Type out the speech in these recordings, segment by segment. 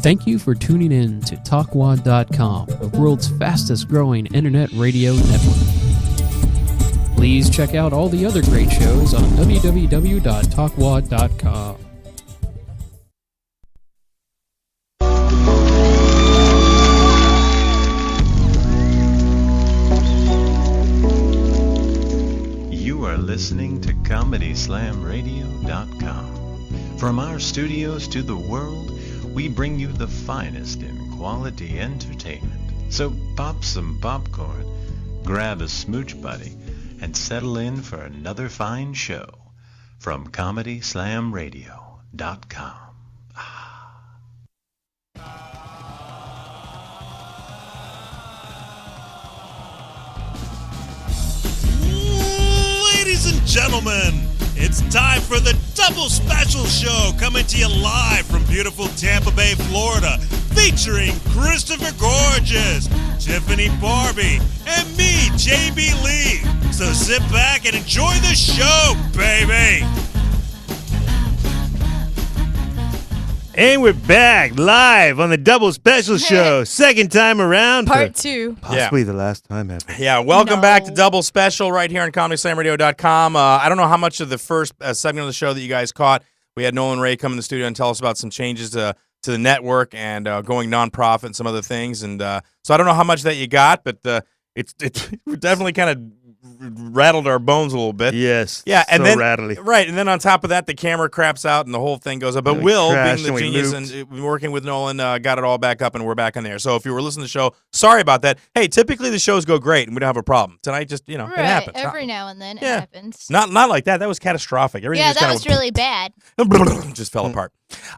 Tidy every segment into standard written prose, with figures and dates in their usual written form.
Thank you for tuning in to TalkWad.com, the world's fastest growing internet radio network. Please check out all the other great shows on www.talkwad.com. You are listening to ComedySlamRadio.com. From our studios to the world, we bring you the finest in quality entertainment. So pop some popcorn, grab a smooch buddy, and settle in for another fine show from ComedySlamRadio.com. Ladies and gentlemen, it's time for the Double Special Show, coming to you live from beautiful Tampa Bay, Florida, featuring Christopher Gorges, Tiffany Barbee, and me, JB Lee. So sit back and enjoy the show, baby. And we're back live on the Double Special Show. Second time around. Part 2. Possibly the last time ever. Yeah, welcome back to Double Special right here on ComedySlamRadio.com. I don't know how much of the first segment of the show that you guys caught. We had Nolan Ray come in the studio and tell us about some changes to the network and going nonprofit and some other things. And so I don't know how much that you got, but it's definitely kind of rattled our bones a little bit. Yes. Yeah, and so then rattly. Right, and then on top of that, the camera craps out and the whole thing goes up. But Will, being the genius and working with Nolan, got it all back up, and we're back on there. So if you were listening to the show, sorry about that. Hey, typically the shows go great, and we don't have a problem. Tonight, just it happens. Every now and then it happens. Not like that. That was catastrophic. Everything Yeah, that was really bad. just fell apart.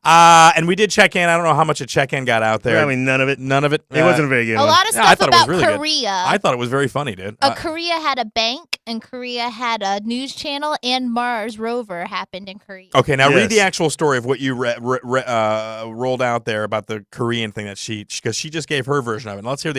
And we did check in. I don't know how much a check-in got out there. I mean, none of it. None of it. It wasn't a very good A one. lot of Yeah, I stuff thought it was about really good. Korea. I thought it was very funny, dude. Korea had a bank, and Korea had a news channel, and Mars rover happened in Korea. Okay, now read Yes. the actual story of what you rolled out there about the Korean thing that because she just gave her version of it. Now let's hear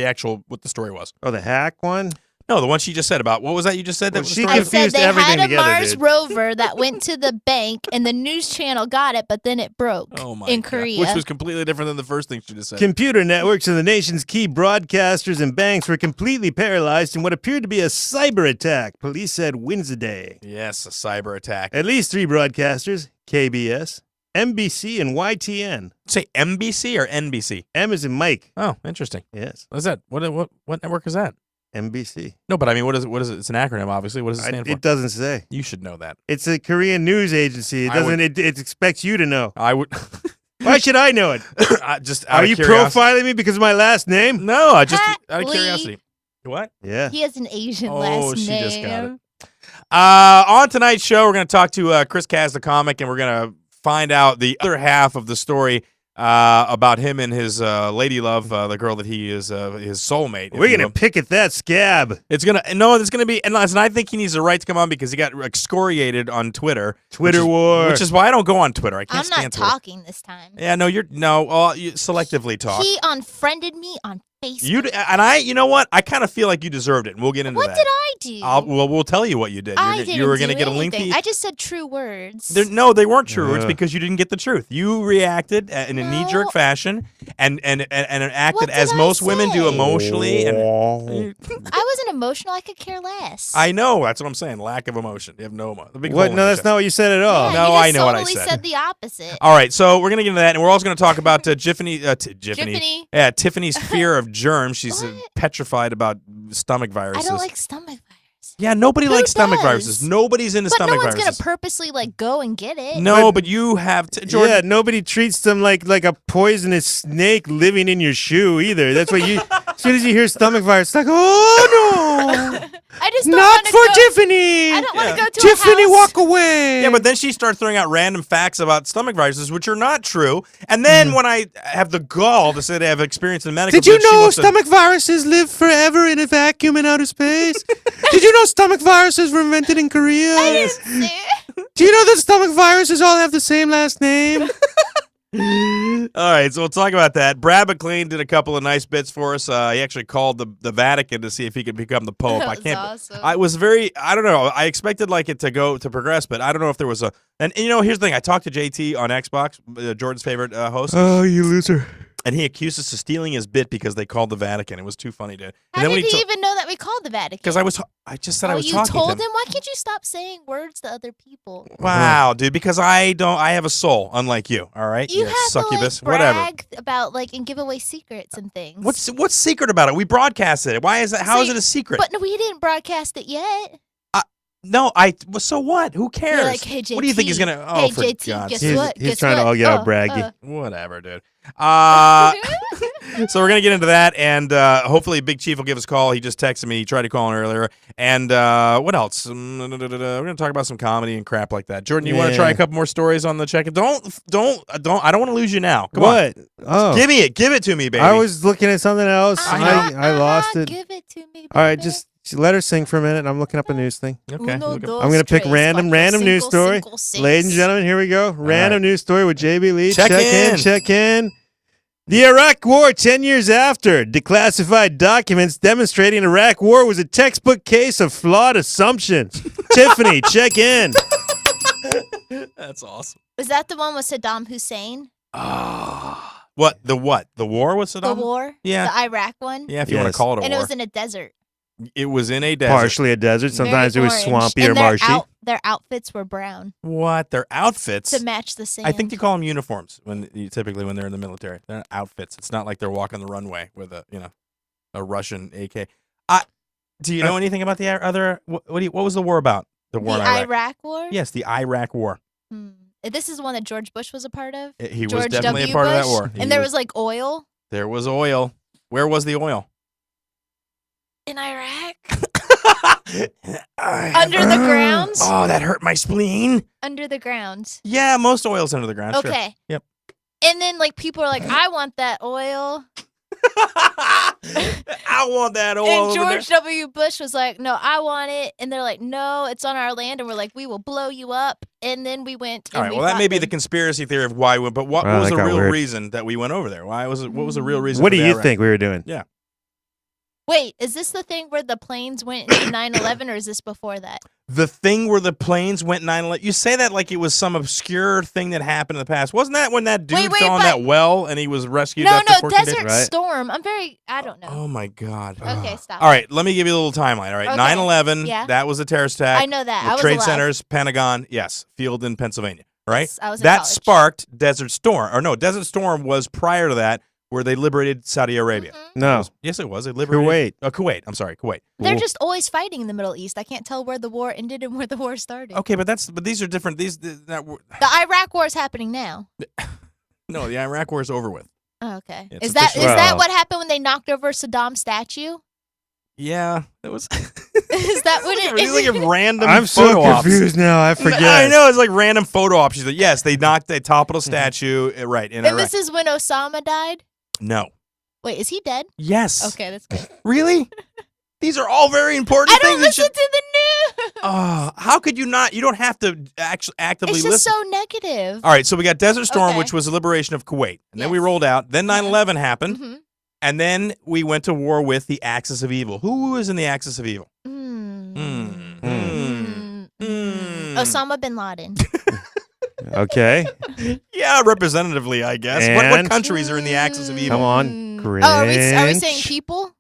what the story was. Oh, the hack one? No, the one she just said about, what was that you just said? Well, That was she the I story? said they everything had a together, Mars dude. rover that went to the bank, and the news channel got it, but then it broke in Korea. Which was completely different than the first thing she just said. Computer networks of the nation's key broadcasters and banks were completely paralyzed in what appeared to be a cyber attack, police said Wednesday. Yes, a cyber attack. At least 3 broadcasters, KBS, NBC, and YTN. Say MBC or NBC? M is in Mike. Oh, interesting. Yes, What is that? What network is that? NBC. No, but I mean, what is it? It's an acronym, obviously. What does it stand for? It doesn't say. You should know that. It's a Korean news agency. It doesn't. It expects you to know. I would. Why should I know it? Just Are out you of curiosity. profiling me because of my last name? No, I just out of Lee. curiosity. What? Yeah. He has an Asian last she name. just got it. On tonight's show, we're going to talk to Chris Kaz, the comic, and we're going to find out the other half of the story about him and his lady love, the girl that he is his soulmate. We're gonna pick at that scab. It's gonna be and I think he needs the right to come on because he got excoriated on Twitter. War. Which is why I don't go on Twitter. I can't I'm stand not Twitter. talking this time. Yeah, no, you selectively talk. He unfriended me on Facebook. You know what? I kind of feel like you deserved it, and we'll get into What that. did I do? We'll tell you what you did. I didn't you were do gonna get a anything. lengthy. I just said true words. No, they weren't true words because you didn't get the truth. You reacted in a knee-jerk fashion and acted What as did I most women do say? emotionally. And I wasn't emotional. I could care less. I know that's what I'm saying. Lack of emotion. You have no emotion. What? No, that's not what you said at all. Yeah, No, you I just know what I totally said. said the opposite. All right, so we're gonna get into that, and we're also gonna talk about Tiffany. Tiffany. Yeah, Tiffany's fear of germs. She's What? petrified about stomach I viruses. don't like stomach viruses. Yeah, nobody Who likes stomach does? viruses. Nobody's into But stomach no one's viruses. gonna purposely go and get it. No, but you have to, Jordan. Yeah, nobody treats them like a poisonous snake living in your shoe either. That's what you. As soon as you hear stomach virus, it's like, oh no, I just don't not wanna for go, Tiffany. I don't want to go to Tiffany, a house. walk away. Yeah, but then she starts throwing out random facts about stomach viruses, which are not true. And then when I have the gall to say they have experience in medical, Did you field, she know wants to- stomach viruses live forever in a vacuum in outer space? Did you know stomach viruses were invented in Korea? I didn't say it. Do you know that stomach viruses all have the same last name? All right, so we'll talk about that. Brad McLean did a couple of nice bits for us. He actually called the Vatican to see if he could become the Pope. That I was can't. awesome. I was I don't know. I expected it to progress, but I don't know if there was a. And here's the thing. I talked to JT on Xbox, Jordan's favorite host. Oh, you loser. And he accused us of stealing his bit because they called the Vatican. It was too funny, dude. How did he even know that we called the Vatican? Because I just said I was you talking told to him. Why can't you stop saying words to other people? Wow, dude, because I have a soul, unlike you, all right? You have succubus, to, like, whatever. brag about, like, and give away secrets and things. What's secret about it? We broadcasted it. Why is that? How is it a secret? But no, we didn't broadcast it yet. No, so what? Who cares? You're like, hey, JT. What do you think he's gonna? Oh, hey, for JT, God's guess sake. what? He's Guess trying to what? all get all braggy. Whatever, dude. So we're gonna get into that, and hopefully Big Chief will give us a call. He just texted me. He tried to call in earlier. And what else? We're gonna talk about some comedy and crap like that. Jordan, you want to try a couple more stories on the check? Don't. I don't want to lose you now. Come on. Oh, Give it to me, baby. I was looking at something else. I lost it. Give it to me, baby. All right, just let her sing for a minute. I'm looking up a news thing. Okay. I'm going to pick random news story. Ladies and gentlemen, here we go. Random news story with JB Lee. Check in. The Iraq War 10 years after. Declassified documents demonstrating Iraq War was a textbook case of flawed assumptions. Tiffany, check in. That's awesome. Is that the one with Saddam Hussein? What? The what? The war with Saddam? The war? Yeah. The Iraq one? Yeah, if you want to call it a war. And it was in a desert. It was in a desert. Partially a desert. Sometimes Very it was orange. swampy And or marshy. Their outfits were brown What? Their outfits? to match the sand. I think you call them uniforms typically when they're in the military. They're not outfits. It's not like they're walking the runway with a Russian AK. Do you know anything about the other? What was the war about? The war in Iraq. Iraq War? Yes, the Iraq War. This is one that George Bush was a part of. He was George definitely W. a part Bush. of that war. And there was like oil There was oil. Where was the oil? in Iraq. Under the ground. Oh, that hurt my spleen. Under the ground. Yeah, most oil's under the ground. Sure. Okay. Yep. And then like people are like, I want that oil. I want that oil. And over George there. W. Bush was like, no, I want it. And they're like, no, it's on our land. And we're like, we will blow you up. And then we went. All right. Well, that may be the conspiracy theory of why. But what was the real reason that we went over there? What was the real reason? What do you think we were doing? Yeah. Wait, is this the thing where the planes went into 9/11, or is this before that? The thing where the planes went 9/11. You say that like it was some obscure thing that happened in the past. Wasn't that when that dude fell in that well and he was rescued? No, after 14 Desert days? Storm. I don't know. Oh my God. Okay, stop. All right, let me give you a little timeline. All right, Okay. 9/11. Yeah. That was a terrorist attack. I know that. With I was Trade alive. Centers, Pentagon. Yes, field in Pennsylvania. Right. Yes, I was in that college. sparked Desert Storm. Or no, Desert Storm was prior to that, where they liberated Saudi Arabia. No. Yes, it was. They liberated Kuwait. Kuwait. I'm sorry, Kuwait. They're just always fighting in the Middle East. I can't tell where the war ended and where the war started. Okay, but these are different. The Iraq war is happening now. No, the Iraq war is over with. Oh, okay. It's Is that official. what happened when they knocked over Saddam's statue? Yeah, it was. Is that what it These is? like random I'm photo so ops. confused now. I forget. I know, it's like random photo ops. She's like, yes, they toppled a statue. Right, in And Iraq. this is when Osama died? No. Wait, is he dead? Yes. Okay, that's good. Really? These are all very important I don't things. listen to the news. How could you not? You don't have to actually actively It's just listen. so negative. All right, so we got Desert Storm, Okay. which was the liberation of Kuwait. And then we rolled out. Then 9/11 happened. Mhm. And then we went to war with the Axis of Evil. Who was in the Axis of Evil? Osama bin Laden. Okay. Yeah, representatively, I guess. What And? countries are in the Axis of Evil? Come on. Grinch. Oh, are we saying people?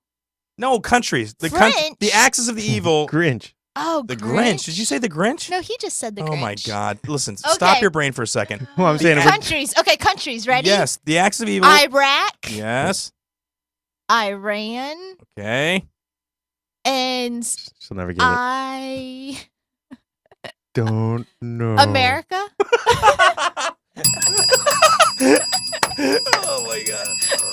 No, countries. French. The Axis of the Evil. Grinch. Oh, The Grinch. Did you say the Grinch? No, he just said the Grinch. Oh my God! Listen, Okay. stop your brain for a second. Well, I'm saying Countries. Okay, countries. Ready? Yes, the Axis of Evil. Iraq, Yes. Iran, Okay. and she'll never get it. Don't know. America. Oh my God.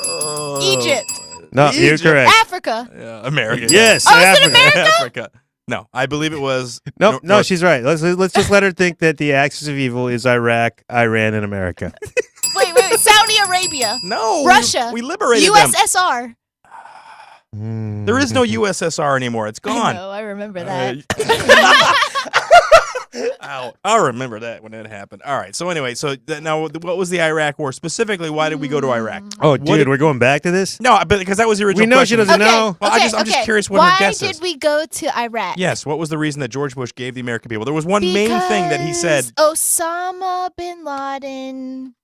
Oh. Egypt. No, you're Egypt. correct. Africa. Yeah, America. Yes. Oh, is it Africa. America? Africa. No, I believe it was. No, North- she's right. Let's just let her think that the axis of evil is Iraq, Iran, and America. Wait. Saudi Arabia. No. Russia. We liberated them. USSR. There is no USSR anymore. It's I gone. know. I remember that. Ow. I remember that when it happened. All right. So anyway, now what was the Iraq War specifically? Why did we go to Iraq? Oh, What dude, did- we're going back to this? No, but because that was the original. We know she question. doesn't know. Well, I'm just curious what Why her guess is. did we go to Iraq? Yes. What was the reason that George Bush gave the American people? There was one main thing that he said. Osama bin Laden.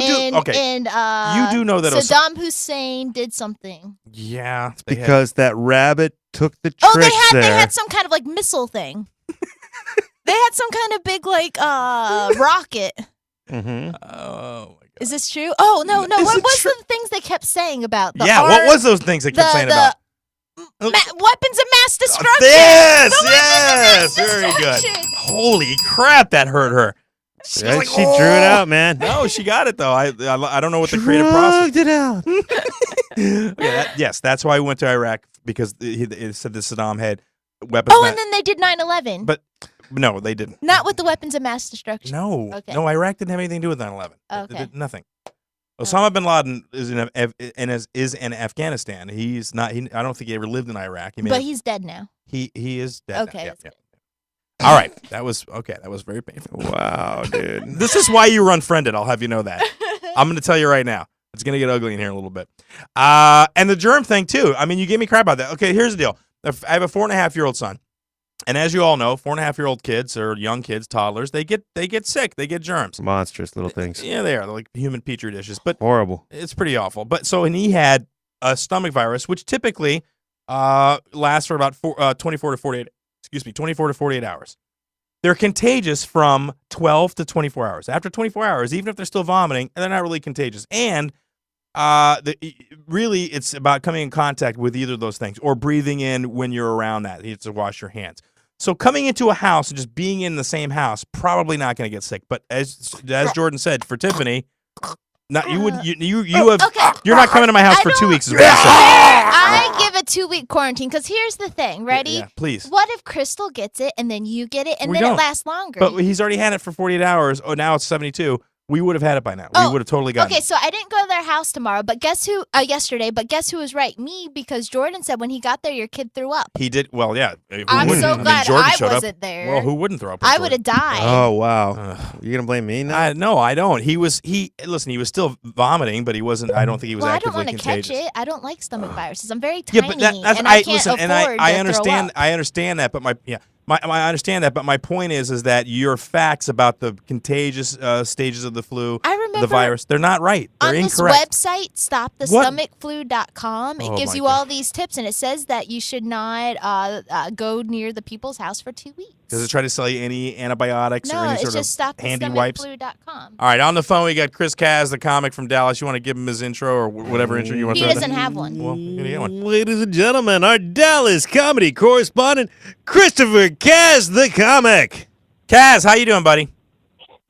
You do okay. And you do know that Saddam Hussein did something. Yeah, because that rabbit took the Oh, tricks they there. had some kind of like missile thing. They had some kind of big like rocket. Mm-hmm. Oh my God. Is this true? Oh no. What was the things they kept saying about the what was those things they kept saying about? Weapons of mass destruction. Yes, very good. Holy crap, that hurt her. She drew it out, man. No, she got it though. I don't know what the creative process. Drugged it out. Yes, that's why we went to Iraq, because it said that Saddam had weapons. Oh, and then they did 9/11. But no, they didn't. Not with the weapons of mass destruction. No, Okay. no, Iraq didn't have anything to do with 9/11. Okay. It did nothing. Osama bin Laden is in Afghanistan. He's not. I don't think he ever lived in Iraq. But he's dead now. He is dead. Okay. Now. That's good. All right, that was okay. That was very painful. Wow, dude. This is why you were unfriended. I'll have you know that. I'm going to tell you right now. It's going to get ugly in here in a little bit. And the germ thing too. I mean, you gave me crap about that. Okay, here's the deal. I have a 4.5-year-old son, and as you all know, 4.5-year-old kids or young kids, toddlers, they get sick. They get germs. Monstrous little things. Yeah, they are. They're like human petri dishes. But horrible. It's pretty awful. But and he had a stomach virus, which typically lasts for about 24 to 48 hours. They're contagious from 12 to 24 hours. After 24 hours, even if they're still vomiting, they're not really contagious. And really, it's about coming in contact with either of those things or breathing in when you're around that. You have to wash your hands. So coming into a house and just being in the same house, probably not going to get sick. But as Jordan said, for Tiffany, you're not coming to my house for 2 weeks. Is what you said. I give a 2-week quarantine because here's the thing. Ready? Yeah, please. What if Crystal gets it and then you get it and We then don't. it lasts longer? But he's already had it for 48 hours. Oh, now it's 72. We would have had it by now. We would have totally gotten Okay, it. so I didn't go to their house tomorrow, but guess who? Yesterday, but guess who was right? Me, because Jordan said when he got there, your kid threw up. He did. Well, yeah. Who I'm wouldn't? so glad Jordan I showed wasn't up. there. Well, who wouldn't throw up? I would have died. Oh, wow. You going to blame me now? No, I don't. Listen, he was still vomiting, but he wasn't, I don't think he was I don't actively want to contagious. catch it. I don't like stomach viruses. I'm very tiny, Yeah, but that's, and I can't afford I to understand. throw up. I understand that, but I understand that, but my point is that your facts about the contagious stages of the flu, I remember the virus, they're not right. They're on incorrect. this website, stopthestomachflu.com, it gives you all these tips, and it says that you should not go near the people's house for 2 weeks. Does it try to sell you any antibiotics or any sort of handy wipes? stopthestomachflu.com. All right, on the phone we got Chris Kaz, the comic from Dallas. You want to give him his intro or whatever intro you want He to doesn't have one. Well, you're gonna get one. Ladies and gentlemen, our Dallas comedy correspondent, Christopher Kaz, the comic. Kaz, how you doing, buddy?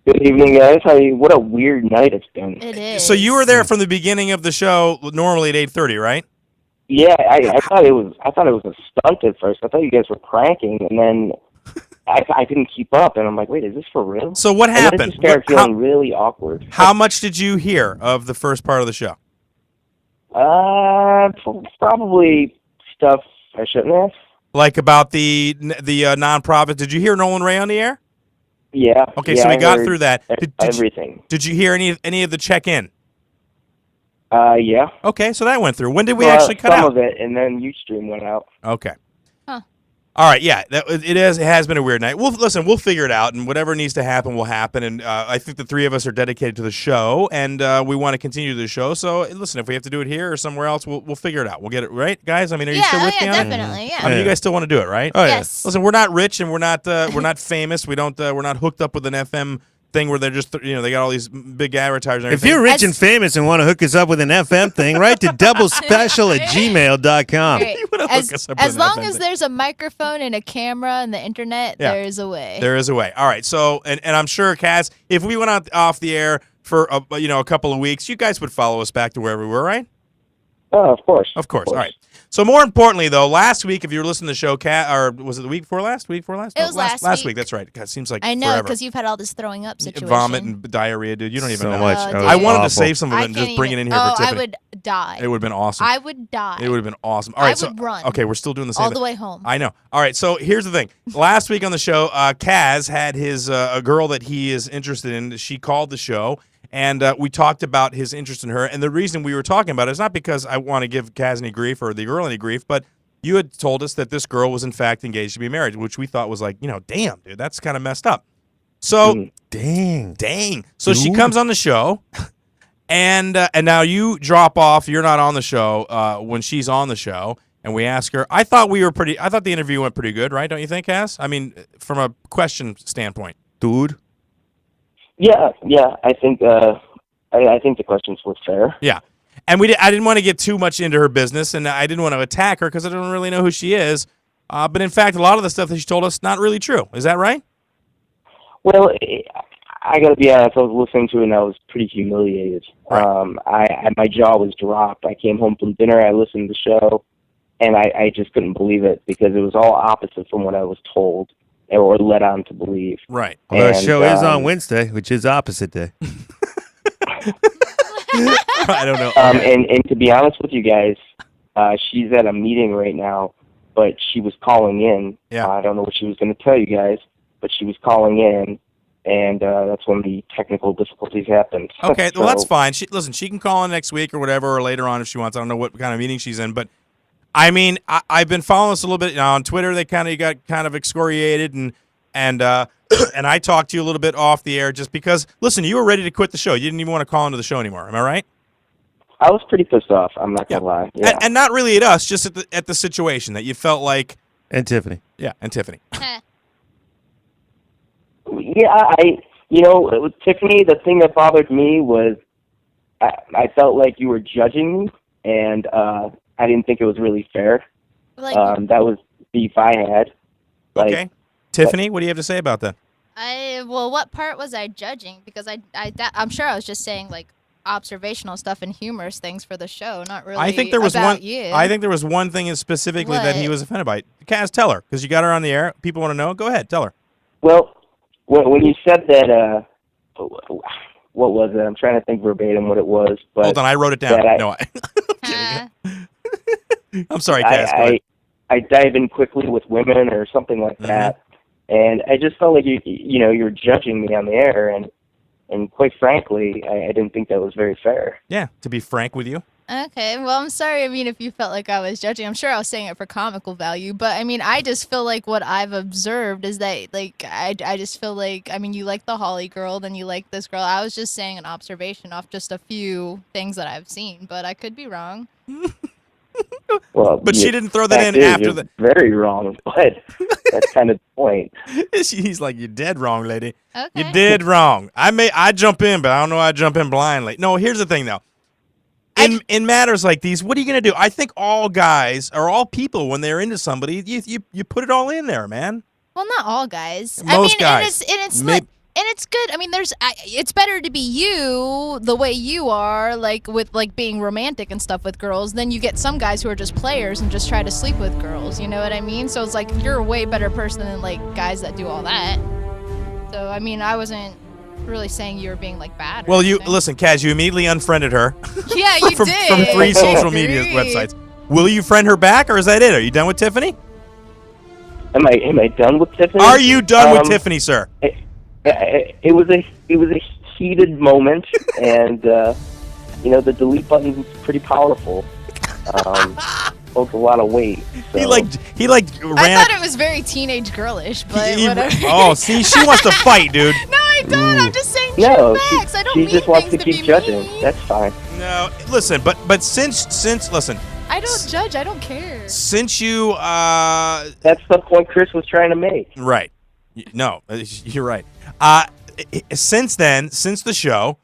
Good evening, guys. What a weird night it's been. It is. So you were there from the beginning of the show, normally at 8:30, right? Yeah, I thought it was a stunt at first. I thought you guys were pranking, and then I couldn't keep up, and I'm like, wait, is this for real? So what happened? I just started feeling really awkward. How much did you hear of the first part of the show? Probably stuff I shouldn't have. Like about the nonprofit. Did you hear Nolan Ray on the air? Yeah. Okay, yeah, so we I got heard through that. everything. Did you hear any of the check-in? Yeah. Okay, so that went through. When did we actually cut out? Some of it, and then Ustream went out. Okay. Huh. All right, yeah, it has been a weird night. We'll figure it out, and whatever needs to happen will happen. And I think the three of us are dedicated to the show, and we want to continue the show. So listen, if we have to do it here or somewhere else, we'll figure it out. We'll get it right, guys. I mean, are you still with me on it? Definitely, yeah. I mean, you guys still want to do it, right? Oh, Yes. Listen, we're not rich and we're not famous. We're not hooked up with an FM thing where they're just they got all these big advertisers. And If everything. you're rich and famous and want to hook us up with an FM thing, write to doublespecial@gmail.com. Great. You wanna hook us up with As an long FM as thing. there's a microphone and a camera and the internet, Yeah. there is a way. There is a way. All right. So, and I'm sure, Kaz, if we went off the air for a couple of weeks, you guys would follow us back to where we were, right? Oh, of course. Of course. All right. So more importantly, though, last week, if you were listening to the show, or was it the week before last? It was last week. That's right. God, it seems like I know, forever. because you've had all this throwing up situation. Vomit and diarrhea, dude. You don't even So know. much. Oh, That was I wanted to awful. save some of it and just bring it in here for Tiffany. I would die. It would have been awesome. I would die. It would have been awesome. All right. I would run. Okay, we're still doing the same all thing. the way home. I know. All right, so here's the thing. Last week on the show, Kaz had his a girl that he is interested in. She called the show, and we talked about his interest in her. And the reason we were talking about it is not because I want to give Kaz any grief or the girl any grief, but you had told us that this girl was in fact engaged to be married, which we thought was like, damn, dude, that's kind of messed up. So, Dang. So she comes on the show. And now you drop off. You're not on the show when she's on the show, and we ask her. I thought the interview went pretty good, right? Don't you think, Cass? I mean, from a question standpoint, dude. Yeah. I think I think the questions were fair. Yeah, and I didn't want to get too much into her business, and I didn't want to attack her because I don't really know who she is. But in fact, a lot of the stuff that she told us not really true. Is that right? Well, I got to be honest. I was listening to it and I was pretty humiliated. Right. My jaw was dropped. I came home from dinner. I listened to the show, and I just couldn't believe it because it was all opposite from what I was told or led on to believe. Right. Although the show is on Wednesday, which is opposite day. I don't know. And to be honest with you guys, she's at a meeting right now, but she was calling in. Yeah. I don't know what she was going to tell you guys, but she was calling in, and that's when the technical difficulties happened. Okay, well, that's fine. She can call in next week or whatever, or later on if she wants. I don't know what kind of meeting she's in, but I mean, I've been following this a little bit on Twitter. They got excoriated, and I talked to you a little bit off the air just because. Listen, you were ready to quit the show. You didn't even want to call into the show anymore. Am I right? I was pretty pissed off. I'm not gonna lie. Yeah. And not really at us, just at the situation that you felt like. And Tiffany. Yeah, and Tiffany. Yeah, with Tiffany, the thing that bothered me was I felt like you were judging me, and I didn't think it was really fair. Like, that was beef I had. Okay. Tiffany, what do you have to say about that? What part was I judging? Because I'm sure I was just saying like observational stuff and humorous things for the show, not really. I think there was about you. I think there was one thing specifically that he was offended by. Kaz, tell her, because you got her on the air. People want to know. Go ahead, tell her. Well, when you said that, what was it? I'm trying to think verbatim what it was. But hold on, I wrote it down. I'm sorry, Kaz. I dive in quickly with women or something like that, and I just felt like you're judging me on the air, and quite frankly, I didn't think that was very fair. Yeah, to be frank with you. Okay, well, I'm sorry. I mean, if you felt like I was judging, I'm sure I was saying it for comical value. But I mean, I just feel like what I've observed is that, like, I just feel like, I mean, you like the Holly girl, then you like this girl. I was just saying an observation off just a few things that I've seen, but I could be wrong. Well, but she didn't throw that in after the. Very wrong, but that's kind of the point. He's like, you're dead wrong, lady. Okay. You did wrong. I jump in, but I don't know. I jump in blindly. No, here's the thing, though. In matters like these, what are you gonna do? I think all guys or all people, when they're into somebody, you put it all in there, man. Well, not all guys. Most guys. And it's good. I mean, it's better to be you the way you are, like with like being romantic and stuff with girls, than you get some guys who are just players and just try to sleep with girls. You know what I mean? So it's like you're a way better person than like guys that do all that. So I mean, I wasn't really saying you were being like bad. Well, listen, Kaz, you immediately unfriended her. Yeah, you from, did. From 3 social media websites. Will you friend her back, or is that it? Are you done with Tiffany? Am I done with Tiffany? Are you done with Tiffany, sir? It was a heated moment, and the delete button was pretty powerful. Holds a lot of weight. So. He ran. I thought it was very teenage girlish, but whatever. Oh, see, she wants to fight, dude. No, I don't. I'm just saying no, facts. I don't she mean just wants to things keep be judging. mean. That's fine. No, listen, but since listen. I don't judge. I don't care. Since you that's the point Chris was trying to make. Right. No, you're right. Since the show,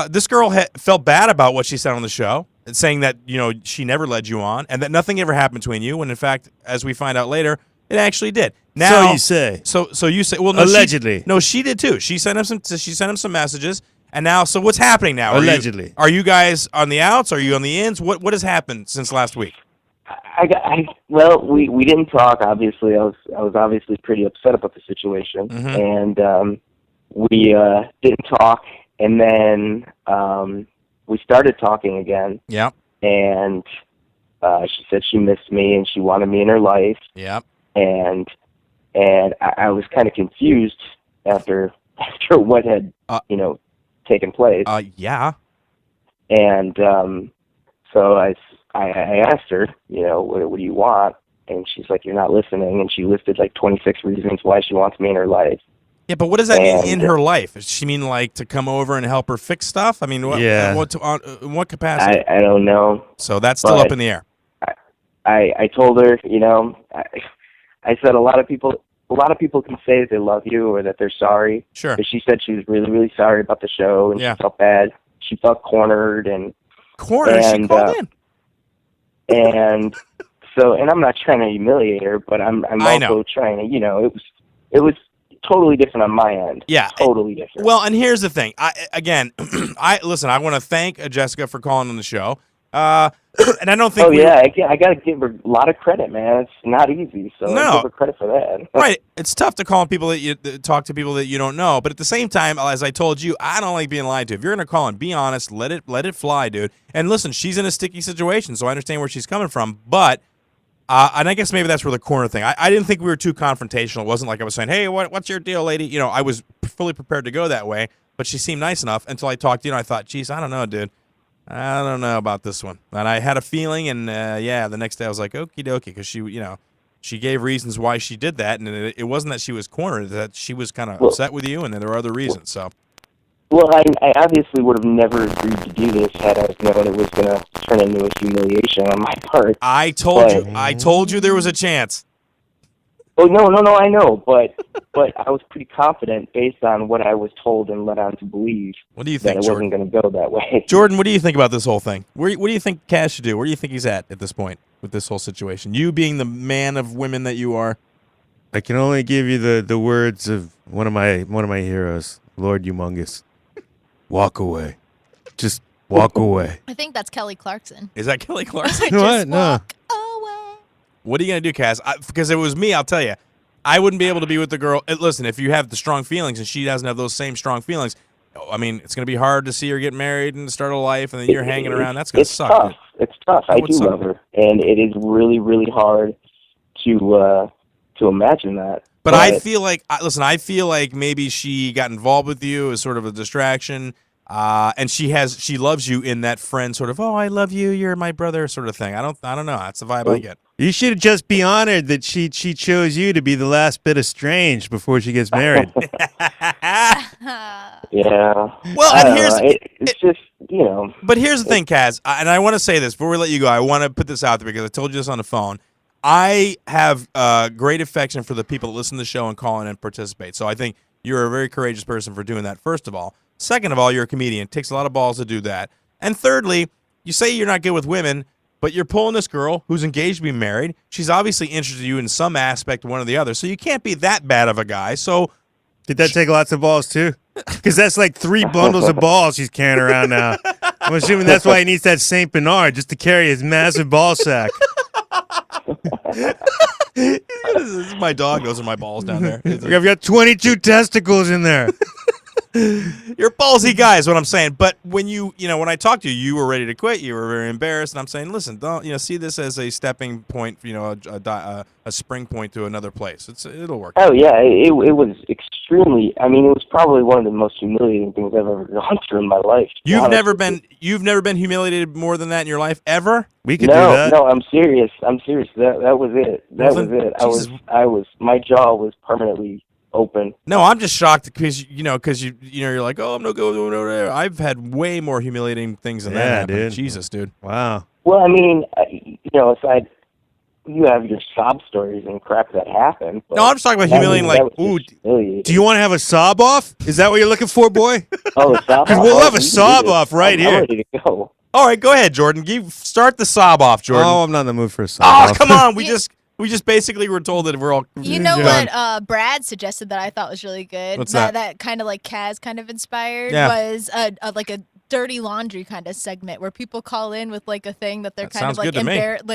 this girl felt bad about what she said on the show, saying that she never led you on, and that nothing ever happened between you. When in fact, as we find out later, it actually did. Now, so you say. So you say. Well, no, allegedly. She did too. She sent him some messages, and now. So what's happening now? Allegedly. Are you guys on the outs? Are you on the ins? What has happened since last week? We didn't talk. Obviously, I was obviously pretty upset about the situation, and we didn't talk. And then we started talking again. Yeah. And she said she missed me and she wanted me in her life. Yeah. And I was kind of confused after what had taken place. Yeah. And so I asked her, what do you want? And she's like, you're not listening. And she listed like 26 reasons why she wants me in her life. Yeah, but what does that mean in her life? Does she mean like to come over and help her fix stuff? I mean, in what capacity? I don't know. So that's still up in the air. I told her, I said a lot of people can say that they love you or that they're sorry. Sure. But she said she was really, really sorry about the show, and she felt bad. She felt cornered and she called in. And so, and I'm not trying to humiliate her, but I'm also trying to, it was totally different on my end. Yeah, totally different. Well, and here's the thing. I want to thank Jessica for calling on the show. And I don't think. I got to give her a lot of credit, man. It's not easy, so I give her credit for that. Right, it's tough to call people talk to people that you don't know, but at the same time, as I told you, I don't like being lied to. If you're gonna call and be honest, let it fly, dude. And listen, she's in a sticky situation, so I understand where she's coming from, but. And I guess maybe that's where the corner thing. I didn't think we were too confrontational. It wasn't like I was saying, "Hey, what's your deal, lady?" I was fully prepared to go that way, but she seemed nice enough until I talked to you. And I thought, "Geez, I don't know, dude. I don't know about this one." And I had a feeling, and the next day I was like, "Okie dokie," because she gave reasons why she did that, and it wasn't that she was cornered; that she was kind of upset with you, and there were other reasons. So. Well, I obviously would have never agreed to do this had I known it was going to turn into a humiliation on my part. I told you there was a chance. Oh, no, I know, but I was pretty confident based on what I was told and led on to believe. What do you think, that it wasn't going to go that way. Jordan, what do you think about this whole thing? What do you think Kaz should do? Where do you think he's at this point with this whole situation? You being the man of women that you are. I can only give you the words of one of my heroes, Lord Humongous. Walk away. Just walk away. I think that's Kelly Clarkson. Is that Kelly Clarkson? What? No. Walk away. What are you going to do, Kaz? Because if it was me, I'll tell you. I wouldn't be able to be with the girl. Listen, if you have the strong feelings and she doesn't have those same strong feelings, I mean, it's going to be hard to see her get married and start a life, and then you're hanging around. That's going to suck. Tough. It's tough. I do love her, and it is really, really hard to imagine that. But I feel like maybe she got involved with you as sort of a distraction, and she loves you in that friend sort of, oh, I love you, you're my brother sort of thing. I don't know. That's the vibe I get. You should just be honored that she chose you to be the last bit estranged before she gets married. Yeah. Well, and it's just, But here's the thing, Kaz, and I want to say this before we let you go. I want to put this out there because I told you this on the phone. I have great affection for the people that listen to the show and call in and participate. So I think you're a very courageous person for doing that, first of all. Second of all, you're a comedian. It takes a lot of balls to do that. And thirdly, you say you're not good with women, but you're pulling this girl who's engaged to be married. She's obviously interested in you in some aspect, one or the other. So you can't be that bad of a guy. So did that take lots of balls too? Because that's like 3 bundles of balls he's carrying around now. I'm assuming that's why he needs that Saint Bernard, just to carry his massive ball sack. This is my dog. Those are my balls down there. I've got 22 testicles in there. You're a ballsy guy is what I'm saying. But when when I talked to you, you were ready to quit. You were very embarrassed. And I'm saying, listen, don't, see this as a stepping point, a spring point to another place. It'll work. Oh, yeah. It was extremely, it was probably one of the most humiliating things I've ever gone through in my life. You've never been humiliated more than that in your life ever? We could do that. No, I'm serious. That was it. That was it. My jaw was permanently open. No, I'm just shocked because you're like, oh, I'm no good. I've had way more humiliating things than that happen. Dude. Jesus, dude. Wow. Well, aside, you have your sob stories and crap that happen. No, I'm just talking about humiliating. Like, ooh, do you want to have a sob off? Is that what you're looking for, boy? Oh, a sob off. Because we'll have a sob off right here. I'm ready to go. All right, go ahead, Jordan. Start the sob off, Jordan. Oh, I'm not in the mood for a sob off. Oh, come on. We just basically were told that we're all. You know what Brad suggested that I thought was really good? What's that? That kind of like Kaz kind of inspired was like a dirty laundry kind of segment where people call in with like a thing that they're kind of like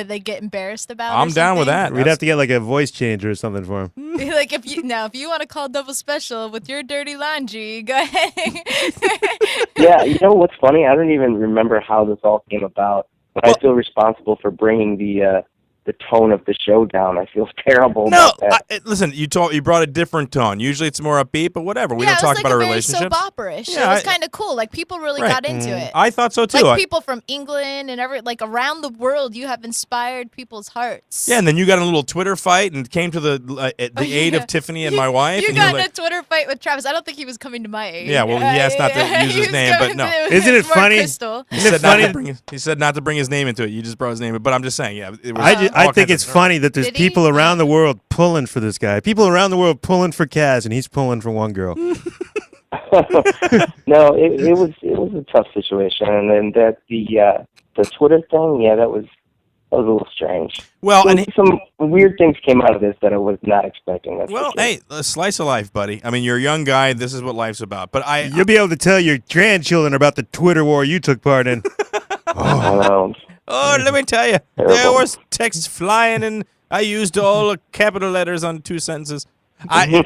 they get embarrassed about. I'm down with that. We'd have to get like a voice changer or something for him. Like if you want to call Double Special with your dirty laundry, go ahead. Yeah, you know what's funny? I don't even remember how this all came about. But I feel responsible for bringing the the tone of the show down. I feel terrible No, about that. listen, you brought a different tone. Usually it's more upbeat, but whatever. We don't talk about our relationships. It was like a very soap opera-ish. Yeah, it was kind of cool. Like, people really got into it. I thought so, too. Like, people from England and around the world, you have inspired people's hearts. Yeah, and then you got in a little Twitter fight and came to the aid of Tiffany and my wife. You and got in a Twitter fight with Travis. I don't think he was coming to my aid. Yeah, well, he asked not to use his name, but no. Isn't it funny? He said not to bring his name into it. You just brought his name, but I'm just saying, yeah. It was I think it's funny that there's people around the world pulling for this guy. People around the world pulling for Kaz, and he's pulling for one girl. No, it was a tough situation, and then the Twitter thing, yeah, that was a little strange. Well, and some weird things came out of this that I was not expecting. Well, hey, a slice of life, buddy. I mean, you're a young guy. This is what life's about. But you'll be able to tell your grandchildren about the Twitter war you took part in. Oh, let me tell you, there was text flying, and I used all the capital letters on 2 sentences. I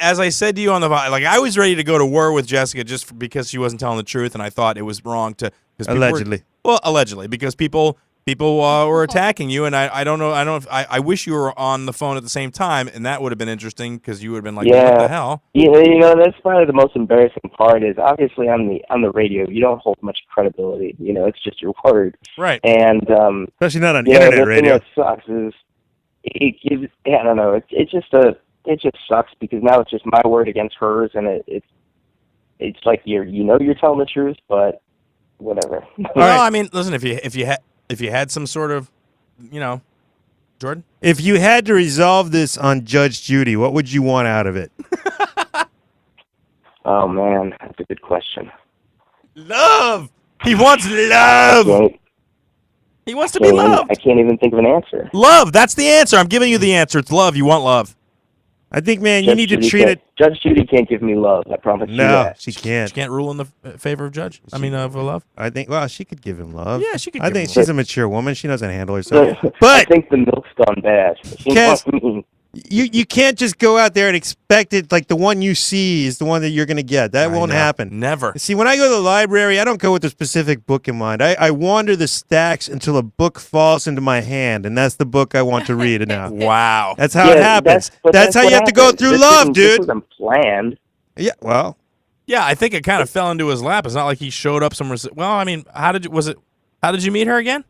as I said to you on the I was ready to go to war with Jessica just because she wasn't telling the truth, and I thought it was wrong to allegedly. Allegedly, because people were attacking you, and I don't know. I wish you were on the phone at the same time, and that would have been interesting because you would have been like, "What the hell?" Yeah, that's probably the most embarrassing part. Is obviously on the radio, you don't hold much credibility. It's just your word, right? And especially not on internet radio. The thing that sucks is it gives. I don't know. It just sucks because now it's just my word against hers, and it's like you're telling the truth, but whatever. Well, I mean, listen, if you had some sort of, Jordan? If you had to resolve this on Judge Judy, what would you want out of it? Oh, man, that's a good question. Love! He wants love! He wants to be loved. I can't even think of an answer. Love, that's the answer. I'm giving you the answer. It's love. You want love. I think, man, you need to treat it. Judge Judy can't give me love. I promise you that. No, she can't. She can't rule in the favor of Judge. Of love. I think. Well, she could give him love. Yeah, she could. I think she's a mature woman. She knows how to handle herself. But I think the milk's gone bad. You know what I mean? You can't just go out there and expect it like the one you see is the one that you're going to get. That won't happen. Never. See, when I go to the library, I don't go with a specific book in mind. I wander the stacks until a book falls into my hand, and that's the book I want to read now. Wow. That's how it happens. That's how you have to go through love, dude. This wasn't planned. Yeah, well. Yeah, I think it kind of fell into his lap. It's not like he showed up somewhere. Well, I mean, how did you meet her again?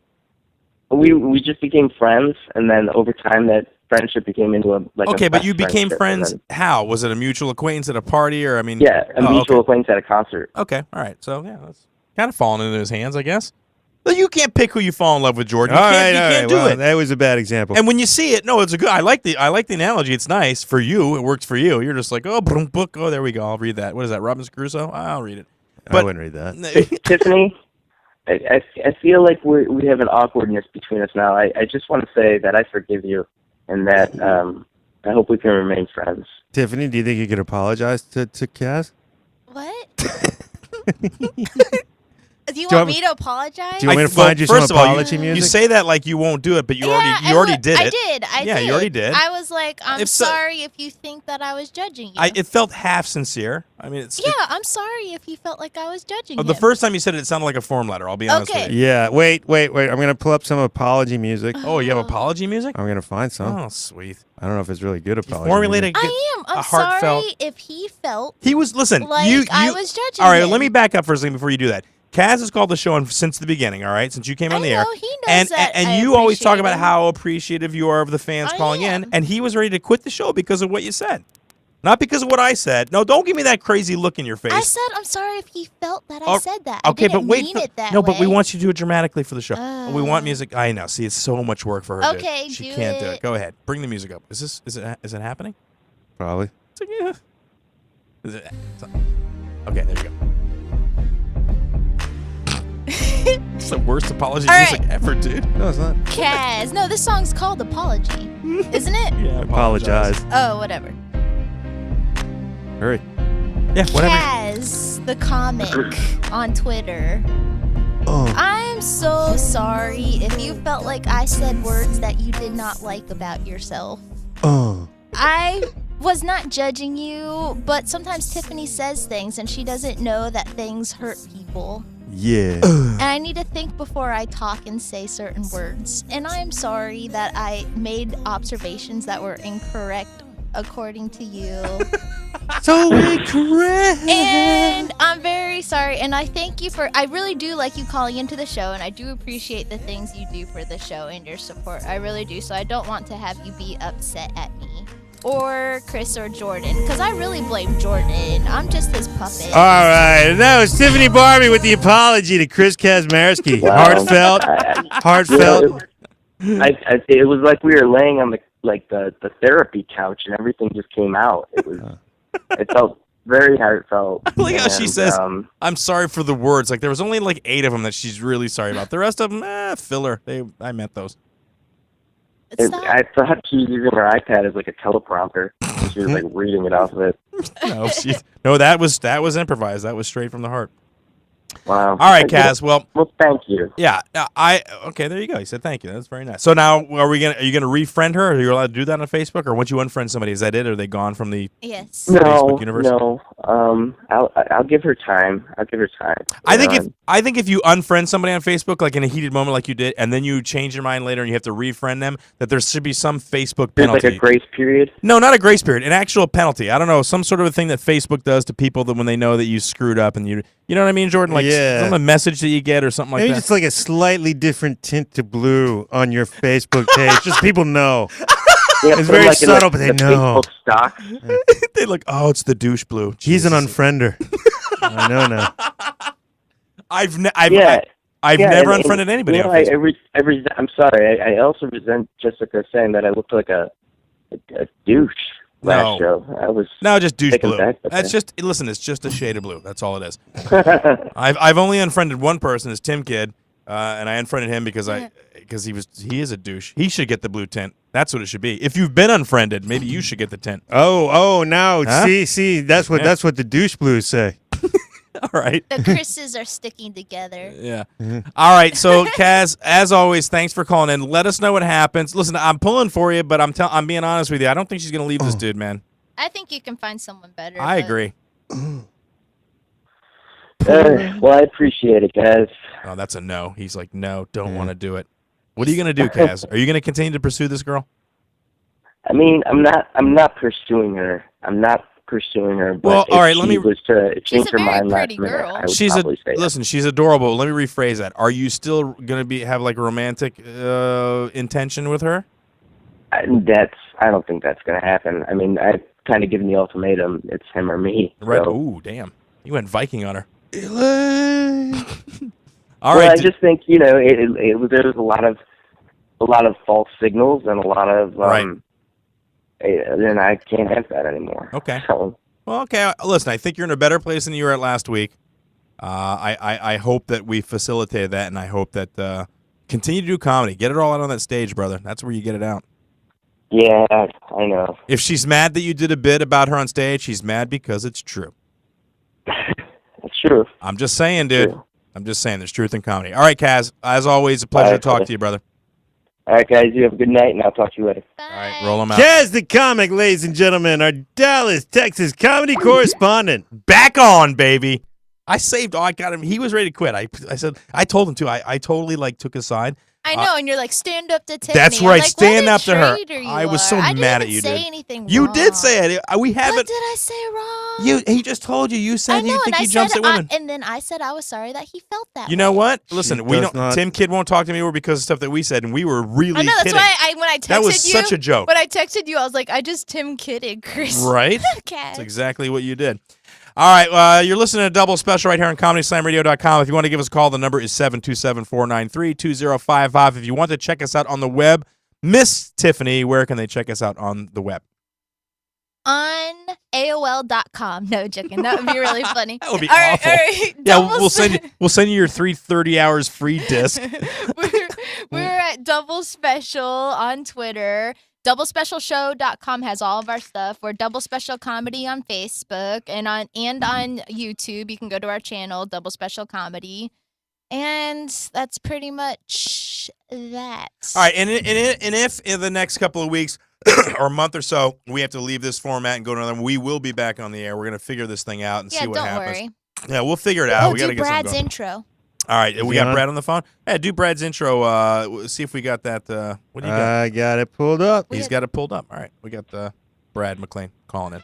We just became friends, and then over time that friendship became into a Okay, but you became friends how? Was it a mutual acquaintance at a party, or Yeah, a mutual acquaintance at a concert. Okay, all right. So yeah, that's kind of falling into his hands, I guess. Well, you can't pick who you fall in love with, Jordan. You can't do it. That was a bad example. And when you see it, no, it's a good. I like the analogy. It's nice for you. It works for you. You're just like, book. Oh, there we go. I'll read that. What is that? Robinson Crusoe? I'll read it. But, I wouldn't read that. Tiffany, I feel like we have an awkwardness between us now. I just want to say that I forgive you, and that I hope we can remain friends. Tiffany, do you think you could apologize to Kaz? What? Do you want me to apologize? Do you want me to find you some apology music? You say that like you won't do it, but you already did it. I did. You already did. I was like, I'm sorry if you think that I was judging you. It felt half sincere. I mean, I'm sorry if you felt like I was judging you. The first time you said it, it sounded like a form letter. I'll be honest with you. Yeah. Wait. I'm going to pull up some apology music. Oh, you have apology music? I'm going to find some. Oh, sweet. I don't know if it's really good apology. Formulated. I'm sorry if he felt. He was like I was judging. All right, him. let me back up for a second before you do that. Kaz has called the show since the beginning, all right? Since you came on the air. He knows that and you always talk about how appreciative you are of the fans calling in, and he was ready to quit the show because of what you said. Not because of what I said. No, don't give me that crazy look in your face. I said I'm sorry if he felt that I said that. Okay, I didn't but wait. mean it that no, way. but we want you to do it dramatically for the show. We want music. I know. See, it's so much work for her. Okay, dude. She can't do it. Go ahead. Bring the music up. Is it happening? Probably. It's like, yeah. Okay, there you go. It's the worst apology music ever, dude. No, it's not. Kaz. No, this song's called Apology. Isn't it? Yeah, apologize. Oh, whatever. Hurry. Yeah, whatever. Kaz, the comic on Twitter. I'm so sorry if you felt like I said words that you did not like about yourself. I was not judging you, but sometimes Tiffany says things and she doesn't know that things hurt people. Yeah. And I need to think before I talk and say certain words. And I'm sorry that I made observations that were incorrect according to you. So incorrect. And I'm very sorry. And I thank you I really do like you calling into the show. And I do appreciate the things you do for the show and your support. I really do. So I don't want to have you be upset at me. Or Chris or Jordan, because I really blame Jordan. I'm just his puppet. All right, that was Tiffany Barbee with the apology to Chris Kazmarski. Wow. Heartfelt. It was like we were laying on the therapy couch and everything just came out. It felt very heartfelt. I like how she says, "I'm sorry for the words." Like there was only like 8 of them that she's really sorry about. The rest of them, filler. I meant those. I thought she was using her iPad as like a teleprompter. She was like reading it off of it. No, that was improvised. That was straight from the heart. Wow. All right, Kaz. Well, thank you. Yeah, okay. There you go. He said thank you. That's very nice. So now, are you gonna refriend her? Are you allowed to do that on Facebook, or once you unfriend somebody, is that it? Or are they gone from the Facebook universe? No. I'll give her time. I think if you unfriend somebody on Facebook, like in a heated moment, like you did, and then you change your mind later and you have to refriend them, that there should be some Facebook penalty. There's like a grace period. No, not a grace period. An actual penalty. I don't know, some sort of a thing that Facebook does to people that when they know that you screwed up and you know what I mean, Jordan? Like some message that you get or something like Maybe that. just like a slightly different tint to blue on your Facebook page. Just people know. Yeah, it's very subtle, but they know. Stock. They look, it's the douche blue. He's an unfriender. I know now. I've never unfriended anybody on Facebook. I'm sorry. I also resent Jessica saying that I looked like a douche last show. Just douche blue. That's just it's just a shade of blue. That's all it is. I've only unfriended one person, is Tim Kidd, and I unfriended him because he is a douche. He should get the blue tint. That's what it should be. If you've been unfriended, maybe you should get the tint. Now see, that's what the douche blues say. All right. The Chris's are sticking together. Yeah. All right. So, Kaz, as always, thanks for calling in. Let us know what happens. Listen, I'm pulling for you, but I'm being honest with you. I don't think she's going to leave this dude, man. I think you can find someone better. I agree. Well, I appreciate it, guys. Oh, that's a no. He's like, no, don't want to do it. What are you going to do, Kaz? Are you going to continue to pursue this girl? I mean, I'm not pursuing her. But well, all right. Let me. Was to change her mind last minute, I would she's probably say listen. She's adorable. Let me rephrase that. Are you still going to have like a romantic intention with her? I don't think that's going to happen. I mean, I've kind of given the ultimatum. It's him or me. Right. So. Ooh, damn. You went Viking on her. All right. I just think there was a lot of false signals and a lot of then I can't have that anymore. Okay. So, well, okay. Listen, I think you're in a better place than you were at last week. I hope that we facilitated that, and I hope that continue to do comedy. Get it all out on that stage, brother. That's where you get it out. Yeah, I know. If she's mad that you did a bit about her on stage, she's mad because it's true. It's true. I'm just saying, dude. True. I'm just saying there's truth in comedy. All right, Kaz. As always, a pleasure to talk to you, brother. All right, guys. You have a good night, and I'll talk to you later. Bye. All right, roll them out. Kaz the comic, ladies and gentlemen, our Dallas, Texas comedy correspondent. Back on, baby. I got him. He was ready to quit. I told him to. I totally took his side. I know, and you're like, stand up to Tiffany. That's right, stand up to her. I was so mad at you, dude. I didn't say anything wrong. You did say it. We haven't. What did I say wrong? He just told you. You said you think he jumps at women. And then I said I was sorry that he felt that way. You know what? Listen, Tim Kidd won't talk to me anymore because of stuff that we said, and we were really I know, that's kidding. why when I texted you. That was such a joke. When I texted you, I was like, I just Tim Kidded, Chris. Right? That's exactly what you did. All right, you're listening to a double special right here on ComedySlamRadio.com. If you want to give us a call, the number is 727-493-2055. If you want to check us out on the web, Miss Tiffany, where can they check us out on the web? On AOL.com. No, joking. That would be really funny. That would be awful. All right. Yeah, we'll send you your 30 hours free disc. We're at Double Special on Twitter. DoubleSpecialShow.com has all of our stuff. We're Double Special Comedy on Facebook and on YouTube. You can go to our channel, Double Special Comedy. And that's pretty much that. All right, and if in the next couple of weeks or a month or so we have to leave this format and go to another one, we will be back on the air. We're going to figure this thing out and see what happens. Don't worry. Yeah, we'll figure it out. We got to do get Brad's intro. All right, we got Brad on the phone. Hey, do Brad's intro. See if we got that. What do you got? I got it pulled up. He's got it pulled up. All right, we got Brad McLean calling in.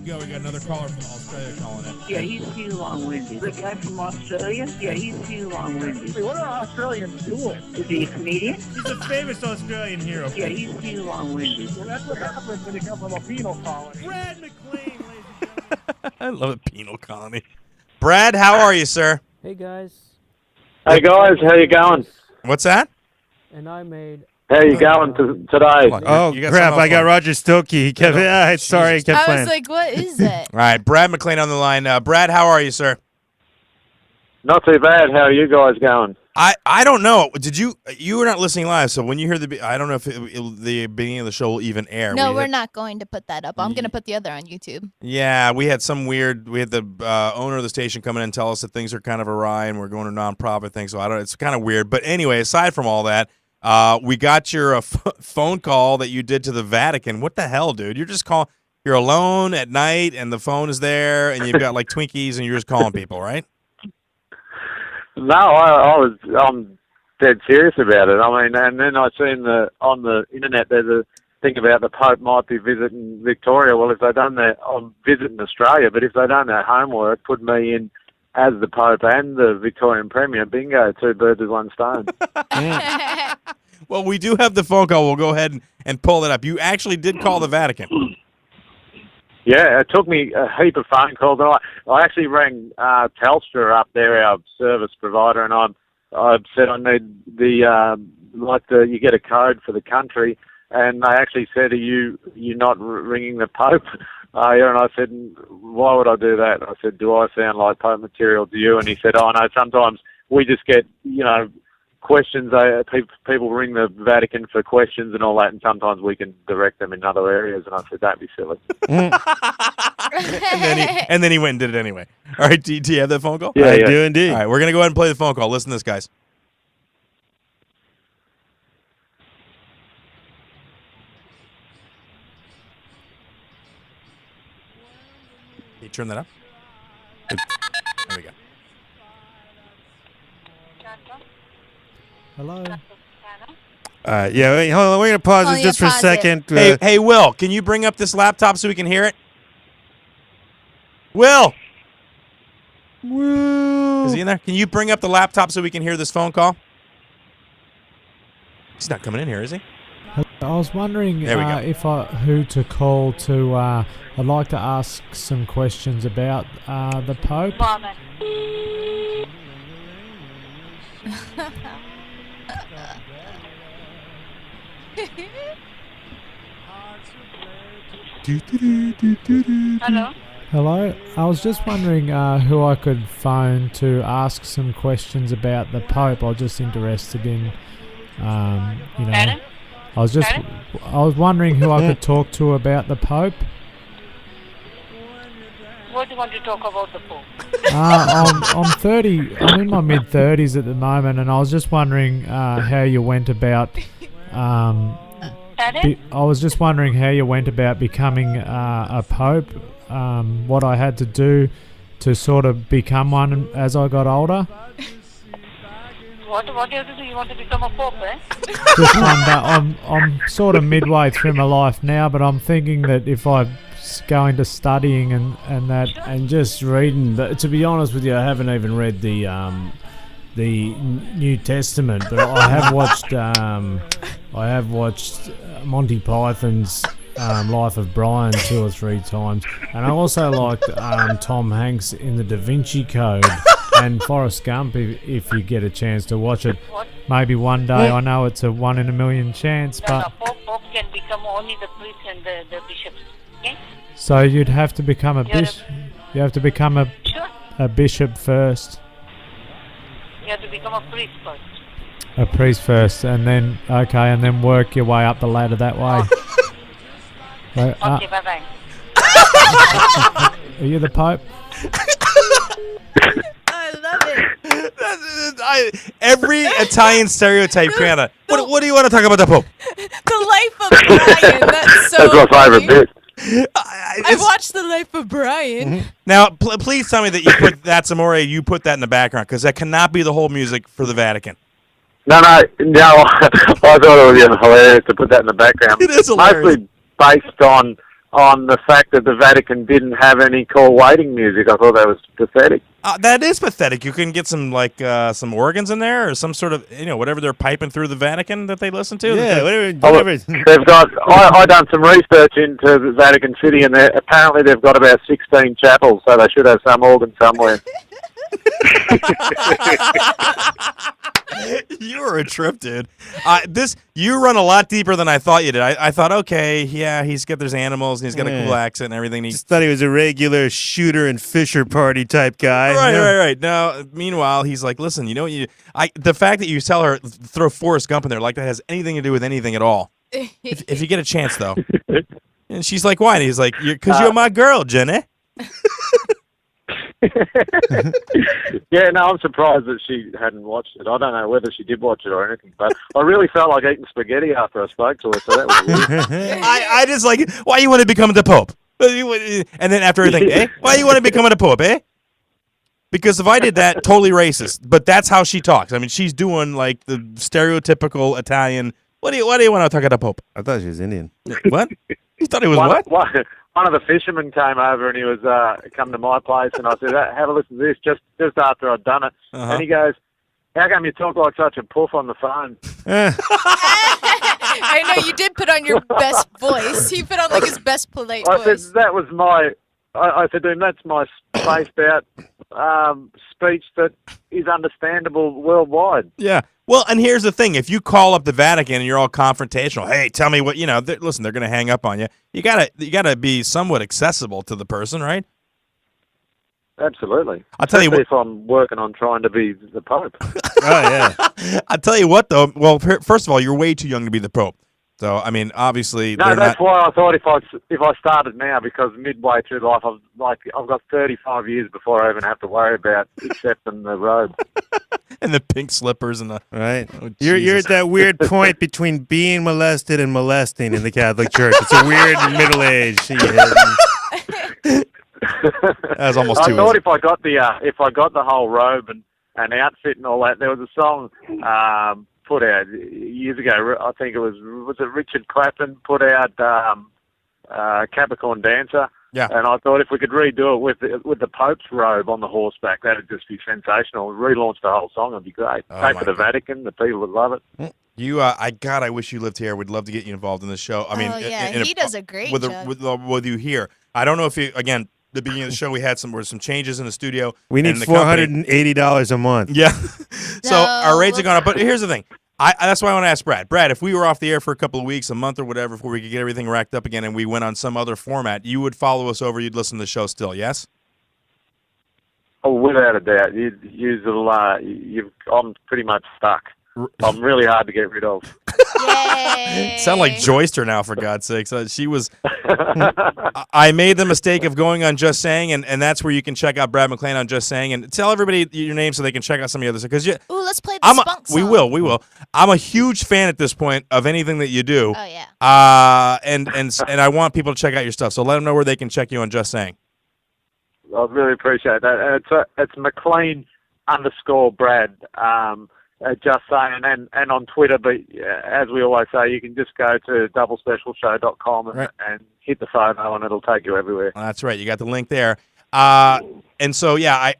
We got another caller from Australia calling in. Yeah, he's too long-winded. The guy from Australia? Yeah, he's too long-winded. Hey, what are Australians doing? Is he a comedian? He's a famous Australian hero. Yeah, he's too long-winded. Well, that's what happens when you come from a penal colony. Brad McLean, ladies and gentlemen. I love a penal colony. Brad, how are you, sir? Hey guys, Hey guys, how you going? What's that? and I made. How you going today? Oh, crap, I got Roger Stokey. He kept sorry, he kept I playing. was like, what is it? All right, Brad McLean on the line. Brad, how are you, sir? Not too bad. How are you guys going? I don't know. Did you were not listening live, so when you hear I don't know if the beginning of the show will even air. No, we're not going to put that up. I'm going to put the other on YouTube. Yeah, we had the owner of the station come in and tell us that things are kind of awry and we're going to nonprofit thing, so it's kind of weird. But anyway, aside from all that, we got your phone call that you did to the Vatican. What the hell, dude? You're alone at night and the phone is there and you've got like Twinkies and you're just calling people, right? No, I'm dead serious about it. I mean, and then I seen on the internet there's a thing about the Pope might be visiting Victoria. Well, if they done that, I'm visiting Australia. But if they done their homework, put me in as the Pope and the Victorian Premier. Bingo, 2 birds with 1 stone. Well, we do have the phone call. We'll go ahead and pull that up. You actually did call the Vatican. Yeah, it took me a heap of phone calls. And I actually rang Telstra up there, our service provider, and I said I need you get a code for the country, and they actually said, you're not ringing the Pope? And I said, why would I do that? I said, do I sound like Pope material to you? And he said, oh no, sometimes we just get questions. People ring the Vatican for questions and all that, and sometimes we can direct them in other areas. And I said, don't be silly. and then he went and did it anyway. All right, do you have that phone call? Yeah, I do indeed. All right, we're going to go ahead and play the phone call. Listen to this, guys. Can you turn that up? There we go. Hello. Yeah, wait, hold on. We're going to pause this just for a second. Hey, Will, can you bring up this laptop so we can hear it? Will! Is he in there? Can you bring up the laptop so we can hear this phone call? He's not coming in here, is he? I was wondering who to call to. I'd like to ask some questions about the Pope. Hello? Hello. I was just wondering who I could phone to ask some questions about the Pope. I was just interested in, Pardon? I was wondering who I could talk to about the Pope. What do you want to talk about the Pope? I'm 30. I'm in my mid-30s at the moment, and I was just wondering how you went about. I was just wondering how you went about becoming a pope. What I had to do to sort of become one as I got older. What do you have to do? You want to become a pope, eh? Just wonder. I'm sort of midway through my life now, but I'm thinking that if I go into studying and that and just reading. But to be honest with you, I haven't even read the New Testament, but I have watched Monty Python's Life of Brian 2 or 3 times, and I also liked Tom Hanks in the Da Vinci Code and Forrest Gump. If you get a chance to watch it, maybe one day. I know it's a 1 in a million chance, but Pope can become only the priests and the bishops. Okay? So you'd have to become a bishop. You have to become a bishop first. You have to become a priest first. A priest first, and then and then work your way up the ladder that way. Okay, bye-bye. Are you the Pope? I love it. Every Italian stereotype, Brianna. What do you want to talk about the Pope? The life of Brian. That's so That's my favorite bit. I watched The Life of Brian. Mm-hmm. Now, please tell me that you put That's Amore, you put that in the background, because that cannot be the whole music for the Vatican. No. I thought it was hilarious to put that in the background. It is hilarious. Mostly based on the fact that the Vatican didn't have any call waiting music. I thought that was pathetic. That is pathetic. You can get some some organs in there, or some sort of whatever they're piping through the Vatican that they listen to. Yeah, whatever. They've got. I done some research into the Vatican City, and apparently they've got about 16 chapels, so they should have some organ somewhere. You're a trip, dude. You run a lot deeper than I thought you did. I thought, okay, yeah, there's animals, and he's got a cool accent and everything. Just thought he was a regular shooter and Fisher Party type guy. Right. Now, meanwhile, he's like, listen, the fact that you tell her throw Forrest Gump in there like that has anything to do with anything at all. If you get a chance, though. And she's like, why? And he's like, because you're my girl, Jenny. Yeah, no, I'm surprised that she hadn't watched it. I don't know whether she did watch it or anything, but I really felt like eating spaghetti after I spoke to her, so that was weird. I just like, why you want to become the Pope? And then after everything, why you want to become the Pope, Because if I did that, totally racist. But that's how she talks. I mean, she's doing like the stereotypical Italian. What do you want to talk about the Pope? I thought she was Indian. What? You thought he was what? One of the fishermen came over and he was come to my place, and I said, "Have a listen to this." Just after I'd done it, and he goes, "How come you talk like such a poof on the phone?" I know you did put on your best voice. He put on like his best polite voice. I said that was my. I said to him, "That's my spaced out speech that is understandable worldwide." Yeah. Well, and here's the thing: if you call up the Vatican and you're all confrontational, hey, tell me what listen, they're going to hang up on you. You gotta be somewhat accessible to the person, right? Absolutely. I'll tell you what. If I'm working on trying to be the Pope. Oh yeah. I'll tell you what, though. Well, first of all, you're way too young to be the Pope. So I mean, obviously, no. That's why I thought if I started now, because midway through life, I've got 35 years before I even have to worry about accepting the robe. And the pink slippers and the right. Oh, you're at that weird point between being molested and molesting in the Catholic Church. It's a weird middle age. That's almost too. I thought if I got the whole robe and outfit and all that, there was a song put out years ago. I think it was it Richard Clapton put out Capricorn Dancer. Yeah. And I thought if we could redo it with the Pope's robe on the horseback, that'd just be sensational. Relaunch the whole song, it'd be great. Take for the Vatican, the people would love it. You, I wish you lived here. We'd love to get you involved in this show. I mean, he does a great job with you here. I don't know if you again. The beginning of the show, we had some changes in the studio. We need $480 a month. Yeah. So our rates are gone up. But here's the thing. That's why I want to ask Brad. Brad, if we were off the air for a couple of weeks, a month or whatever, before we could get everything racked up again and we went on some other format, you would follow us over, you'd listen to the show still, yes? Oh, without a doubt. I'm pretty much stuck. I'm really hard to get rid of. Yay. Sound like Joyster now, for God's sakes. She was. I made the mistake of going on Just Saying, and that's where you can check out Brad McClain on Just Saying, and tell everybody your name so they can check out some of the other stuff. Because let's play the spunk song. We will. I'm a huge fan at this point of anything that you do. Oh yeah. And I want people to check out your stuff. So let them know where they can check you on Just Saying. I really appreciate that. It's McLean _Brad. Just Saying, and on Twitter, but as we always say, you can just go to doublespecialshow.com and hit the photo, and it'll take you everywhere. That's right. You got the link there. And so, yeah,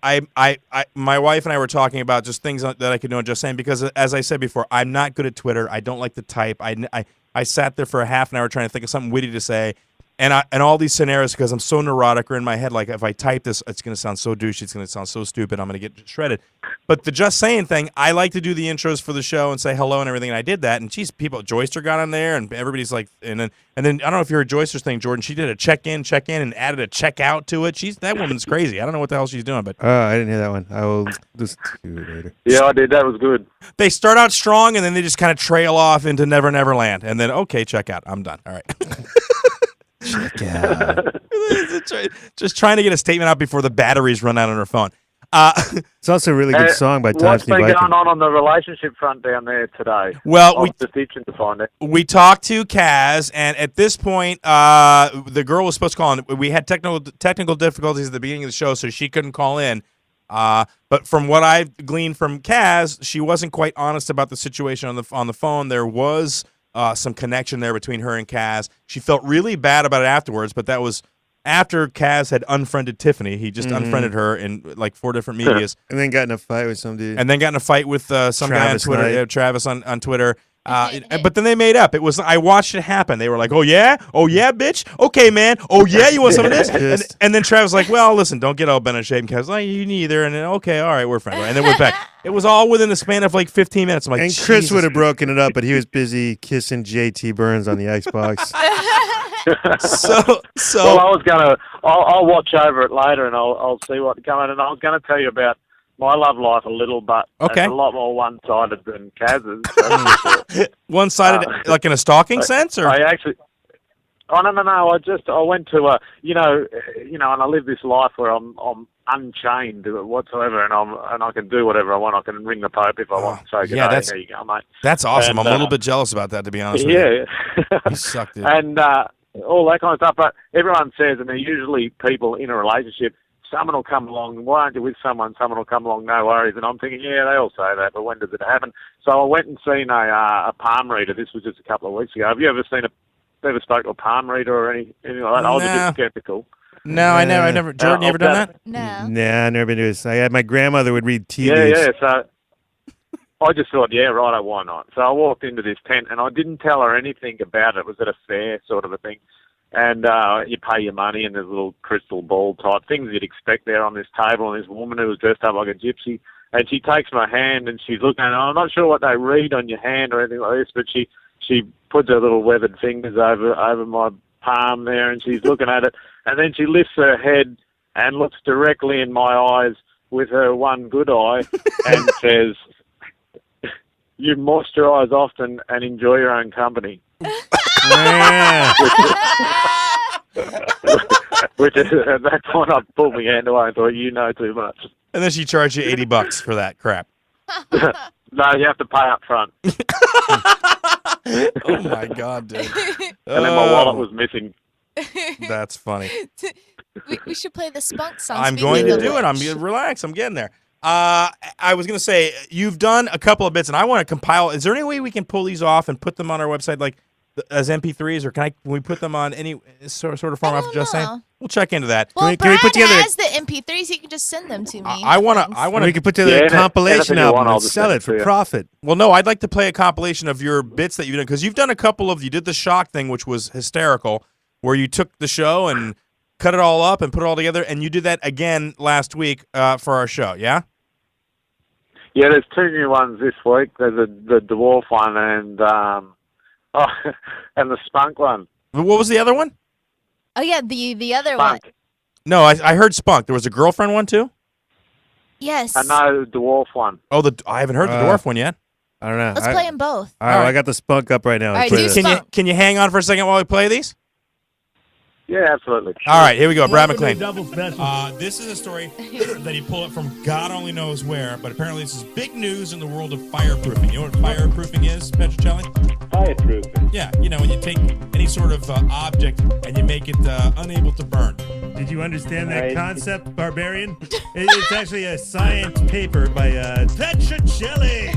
my wife and I were talking about just things that I could do on Just Saying, because as I said before, I'm not good at Twitter. I don't like to type. I sat there for a half an hour trying to think of something witty to say. And all these scenarios, because I'm so neurotic, are in my head. Like, if I type this, it's going to sound so douchey. It's going to sound so stupid. I'm going to get shredded. But the Just Saying thing, I like to do the intros for the show and say hello and everything. And I did that. And, geez, Joyster got on there, and everybody's like, and then I don't know if you heard Joyster's thing, Jordan. She did a check-in, and added a check-out to it. That woman's crazy. I don't know what the hell she's doing. But I didn't hear that one. I will listen to it later. Yeah, I did. That was good. They start out strong, and then they just kind of trail off into Never Never Land. And then, okay, check out. I'm done. All right. Check out. Just trying to get a statement out before the batteries run out on her phone. It's also a really good song by Tom What's been Viking. going on the relationship front down there today? Well, I'm just itching to find it. We talked to Kaz, and at this point, the girl was supposed to call in. We had technical difficulties at the beginning of the show, so she couldn't call in. But from what I've gleaned from Kaz, she wasn't quite honest about the situation on the phone. There was some connection there between her and Kaz. She felt really bad about it afterwards, but that was after Kaz had unfriended Tiffany. He just unfriended her in like 4 different medias. And then got in a fight with some dude. And then got in a fight with some guy on Twitter, Knight. Travis on Twitter. But then they made up. I watched it happen. They were like, "Oh yeah, bitch. Okay, man. Oh yeah, you want some of this?" And then Travis was like, "Well, listen, don't get all bent out of shape." And Kaz like, "You neither." And then okay, all right, we're friends. And then we're back. It was all within the span of like 15 minutes. I'm like, and Chris would have broken it up, but he was busy kissing JT Burns on the Xbox. So well, I'll watch over it later, and I'll see what comes. And I was going to tell you about my love life a little, but it's a lot more one-sided than Kaz's. So one-sided, like in a stalking sense, or I actually. Oh no! I went to and I live this life where I'm unchained whatsoever, and I can do whatever I want. I can ring the Pope if I want to say, "Good day, there you go, mate." That's awesome. I'm a little bit jealous about that, to be honest with you. Yeah, you suck, dude. And all that kind of stuff. But everyone says, and they're usually people in a relationship. Someone will come along. Why aren't you with someone? Someone will come along. No worries. And I'm thinking, yeah, they all say that, but when does it happen? So I went and seen a palm reader. This was just a couple of weeks ago. Have you ever spoke to a palm reader or anything like that? I was a bit skeptical. No, I never. Jordan, you ever done that? No. Nah, I've never been to this. My grandmother would read tea leaves. Yeah. So I just thought, yeah, righto, why not? So I walked into this tent, and I didn't tell her anything about it. It was at a fair sort of a thing. And you pay your money, and there's a little crystal ball type things you'd expect there on this table, and this woman who was dressed up like a gypsy, and she takes my hand, and she's looking at it. I'm not sure what they read on your hand or anything like this, but she puts her little weathered fingers over my palm there, and she's looking at it, and then she lifts her head and looks directly in my eyes with her one good eye and says, "You moisturise often and enjoy your own company." Which is at that point I pulled my hand away and thought, you know too much. And then she charged you $80 for that crap. No, you have to pay up front. Oh my God, dude! And then my wallet was missing. That's funny. We should play the Spunk song. I'm going to do it. I'm relax. I'm getting there. I was going to say, you've done a couple of bits, and I want to compile. Is there any way we can pull these off and put them on our website, like as MP3s, or can we put them on any sort of format? Just saying. We'll check into that. Well, can we put together? has the MP3s. You can just send them to me. I want to. We could put together a compilation album and sell it for profit. Well, no, I'd like to play a compilation of your bits that you've done, because you've done a couple of. You did the shock thing, which was hysterical, where you took the show and cut it all up and put it all together, and you did that again last week for our show. Yeah. Yeah, there's 2 new ones this week. There's the dwarf one and and the spunk one. What was the other one? Oh yeah, the other Spunk. one. No, I heard spunk. There was a girlfriend one too. Yes. No, the dwarf one. Oh, I haven't heard the dwarf one yet. I don't know. Let's play them both. All right, I got the spunk up right now. All right, Can you hang on for a second while we play these? Yeah, absolutely. All right, here we go. Brad McLean. This is a story that he pulled up from God only knows where, but apparently this is big news in the world of fireproofing. You know what fireproofing is, Petrocelli? Fireproofing? Yeah, when you take any sort of object and you make it unable to burn. Did you understand that concept, Barbarian? It's actually a science paper by Petrocelli.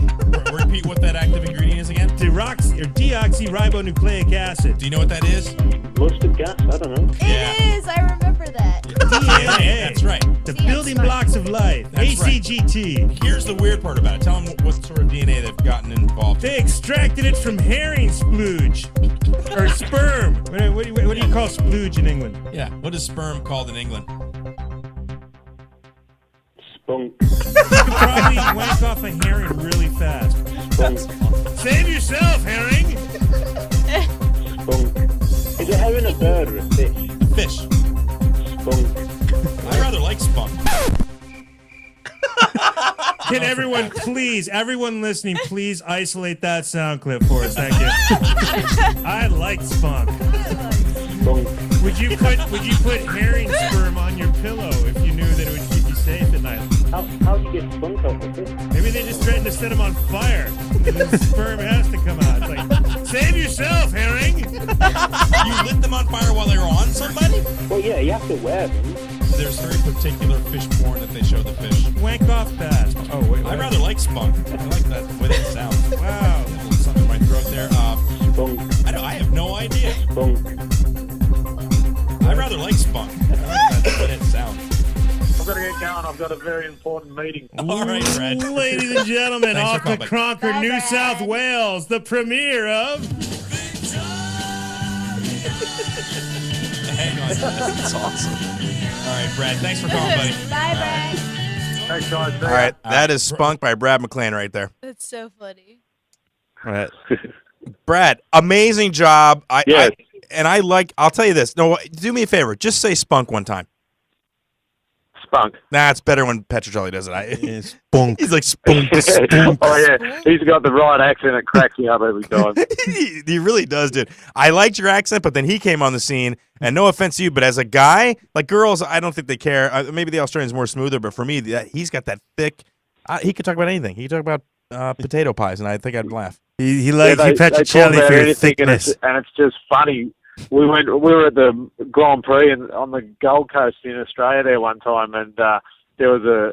Repeat what that active ingredient is again? Deoxyribonucleic acid. Do you know what that is? Mustard gas? I don't know. It is. I remember that. DNA. That's right. The building blocks of life. That's ACGT. Right. Here's the weird part about it. Tell them what sort of DNA they've gotten involved. They extracted it from herring splooge. Or sperm. What do you call splooge in England? Yeah. What is sperm called in England? Spunk. You could probably wank off a herring really fast. Spunk. Save yourself, herring! Spunk. Is a herring a bird or a fish? Fish. Spunk. I rather like spunk. Can everyone listening, please isolate that sound clip for us? Thank you. I like spunk. Spunk. Would you put herring sperm on your pillow if you knew that it would keep you safe at night? set him on fire. The sperm has to come out. It's like, save yourself, herring. You lit them on fire while they were on somebody? Well, yeah, you have to wear them. There's very particular fish porn that they show the fish. Wank off fast. Oh, wait. I rather like spunk. I like that way that sounds. Wow. A little something in my throat there. Spunk. I have no idea. Spunk. I rather like spunk. I like that way that sounds. I've got to get going. I've got a very important meeting. All right, Brad. Ladies and gentlemen, Thanks off for the coming. Cronker, New South Wales, the premiere of... Hang on. That's awesome. All right, Brad. Thanks for calling, buddy. Bye, Brad. Thanks, guys. All right, that is Spunk by Brad McClain right there. That's so funny. All right. Brad, amazing job. Yes. I'll tell you this. No, do me a favor. Just say Spunk one time. Spunk. Nah, it's better when Petrocelli does it. Spunk. He's like Spunk, Spunk. Oh, yeah. He's got the right accent. It cracks me up every time. He really does, dude. I liked your accent, but then he came on the scene, and no offense to you, but as a guy, like girls, I don't think they care. Maybe the Australian's more smoother, but for me, he's got that thick. He could talk about anything. He could talk about potato pies, and I think I'd laugh. He likes they Petrocelli talk for about your anything, thickness. and it's just funny. We were at the Grand Prix on the Gold Coast in Australia there one time, and there was a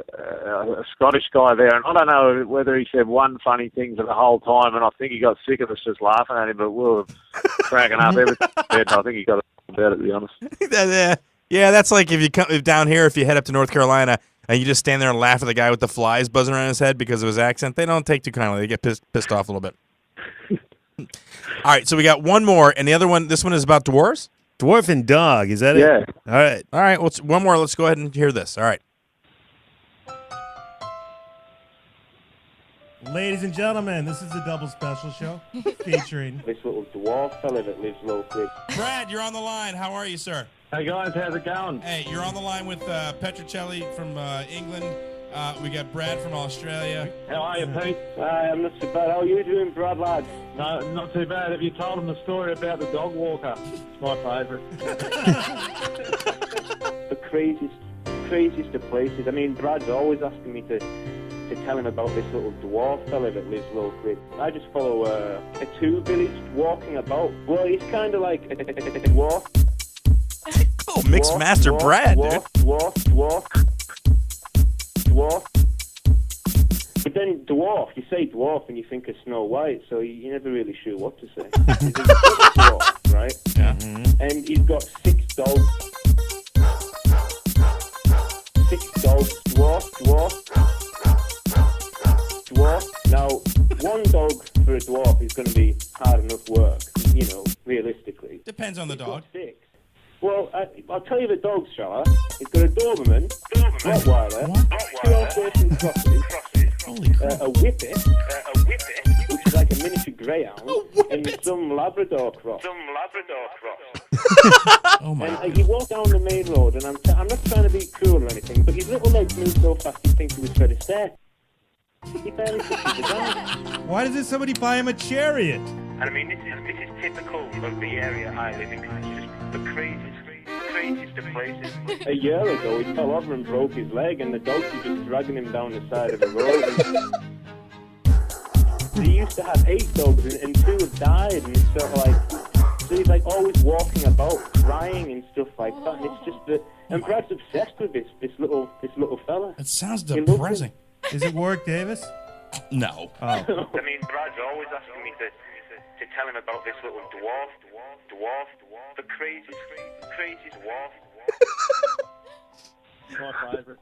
Scottish guy there, and I don't know whether he said one funny thing for the whole time, and I think he got sick of us just laughing at him, but we were cracking up every time. I think he got about it, to be honest. Yeah, that's like if down here, if you head up to North Carolina and you just stand there and laugh at the guy with the flies buzzing around his head because of his accent, they don't take too kindly. They get pissed off a little bit. All right, so we got one more, and the other one, this one is about dwarves? Dwarf and dog, is that Yeah. it? All right. All right, well, one more. Let's go ahead and hear this. All right. Ladies and gentlemen, this is the double special show featuring... This little dwarf fella that lives locally. Brad, you're on the line. How are you, sir? Hey, guys, how's it going? Hey, you're on the line with Petrocelli from England. We got Brad from Australia. How are you, Pete? I'm not so bad. How are you doing, Brad, lad? No, not too bad. Have you told him the story about the dog walker? It's my favourite. The craziest of places. I mean, Brad's always asking me to tell him about this little dwarf fella that lives locally. I just follow a two-village walking about. Well, he's kind of like a dwarf. Oh, Mixed Master Brad, dude. Dwarf. But then dwarf, you say dwarf and you think of Snow White, so you're never really sure what to say. He's a dwarf, right? Yeah. And he's got 6 dogs. 6 dogs. Dwarf. Now, one dog for a dwarf is going to be hard enough work, realistically. Depends on the dog. 6. Well, I'll tell you the dogs, shall I? He's got a Doberman, Rottweiler, 2 Alsatian crosses, a Whippet, which is like a miniature greyhound, and some Labrador cross. Oh my! And you walk down the main road, and I'm not trying to be cruel or anything, but his little legs move so fast you think he was Fred Astaire. He barely touches the ground. Why doesn't somebody buy him a chariot? And I mean, this is typical of the area I live in. It's just the craziest of places. A year ago, he fell over and broke his leg, and the dogs were just dragging him down the side of the road. He used to have 8 dogs, and 2 have died, and it's sort of like... So he's like always walking about, crying and stuff like that, and it's just that... And Brad's obsessed with this little fella. It sounds depressing. Is it work, Davis? No. Oh. I mean, Brad's always asking me to tell him about this little dwarf, the craziest dwarf. My favourite.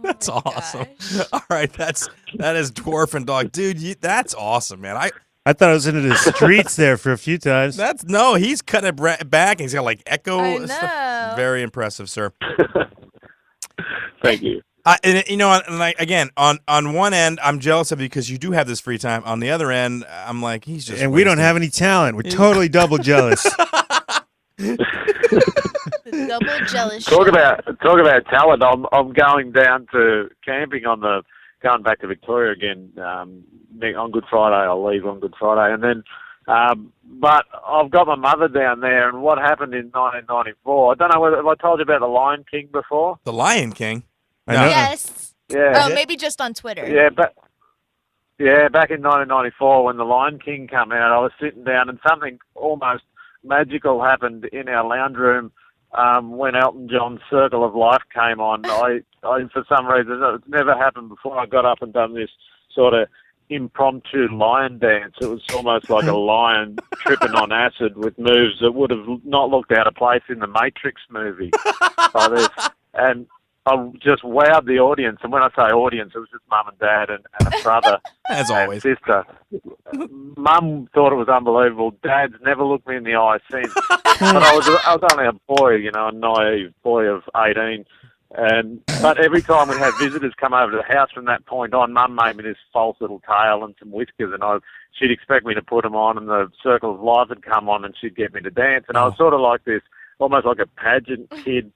That's awesome. All right, that is dwarf and dog, dude. That's awesome, man. I thought I was into the streets there for a few times. He's cutting it back. And he's got like echo. I and know. Stuff. Very impressive, sir. Thank you. And again, on one end, I'm jealous of you because you do have this free time. On the other end, I'm like, he's just. And we don't have any talent. We're totally double jealous. The double jealous. Talk about talent. I'm going down to camping going back to Victoria again on Good Friday. I'll leave on Good Friday, and then. But I've got my mother down there, and what happened in 1994? I don't know whether have I told you about the Lion King before. The Lion King. I know. Yes. Yeah. Oh, maybe just on Twitter. Yeah, but Yeah, back in 1994 when The Lion King came out, I was sitting down and something almost magical happened in our lounge room when Elton John's Circle of Life came on. I for some reason, it's never happened before, I got up and done this sort of impromptu lion dance. It was almost like a lion tripping on acid with moves that would have not looked out of place in the Matrix movie. Like this. And I just wowed the audience. And when I say audience, it was just mum and dad and a brother As and always. sister. Mum thought it was unbelievable. Dad's never looked me in the eye since. But I was only a boy, you know, a naive boy of 18. But every time we had visitors come over to the house from that point on, Mum made me this false little tail and some whiskers, and she'd expect me to put them on, and the Circle of Life would come on, and she'd get me to dance. And I was sort of like this, almost like a pageant kid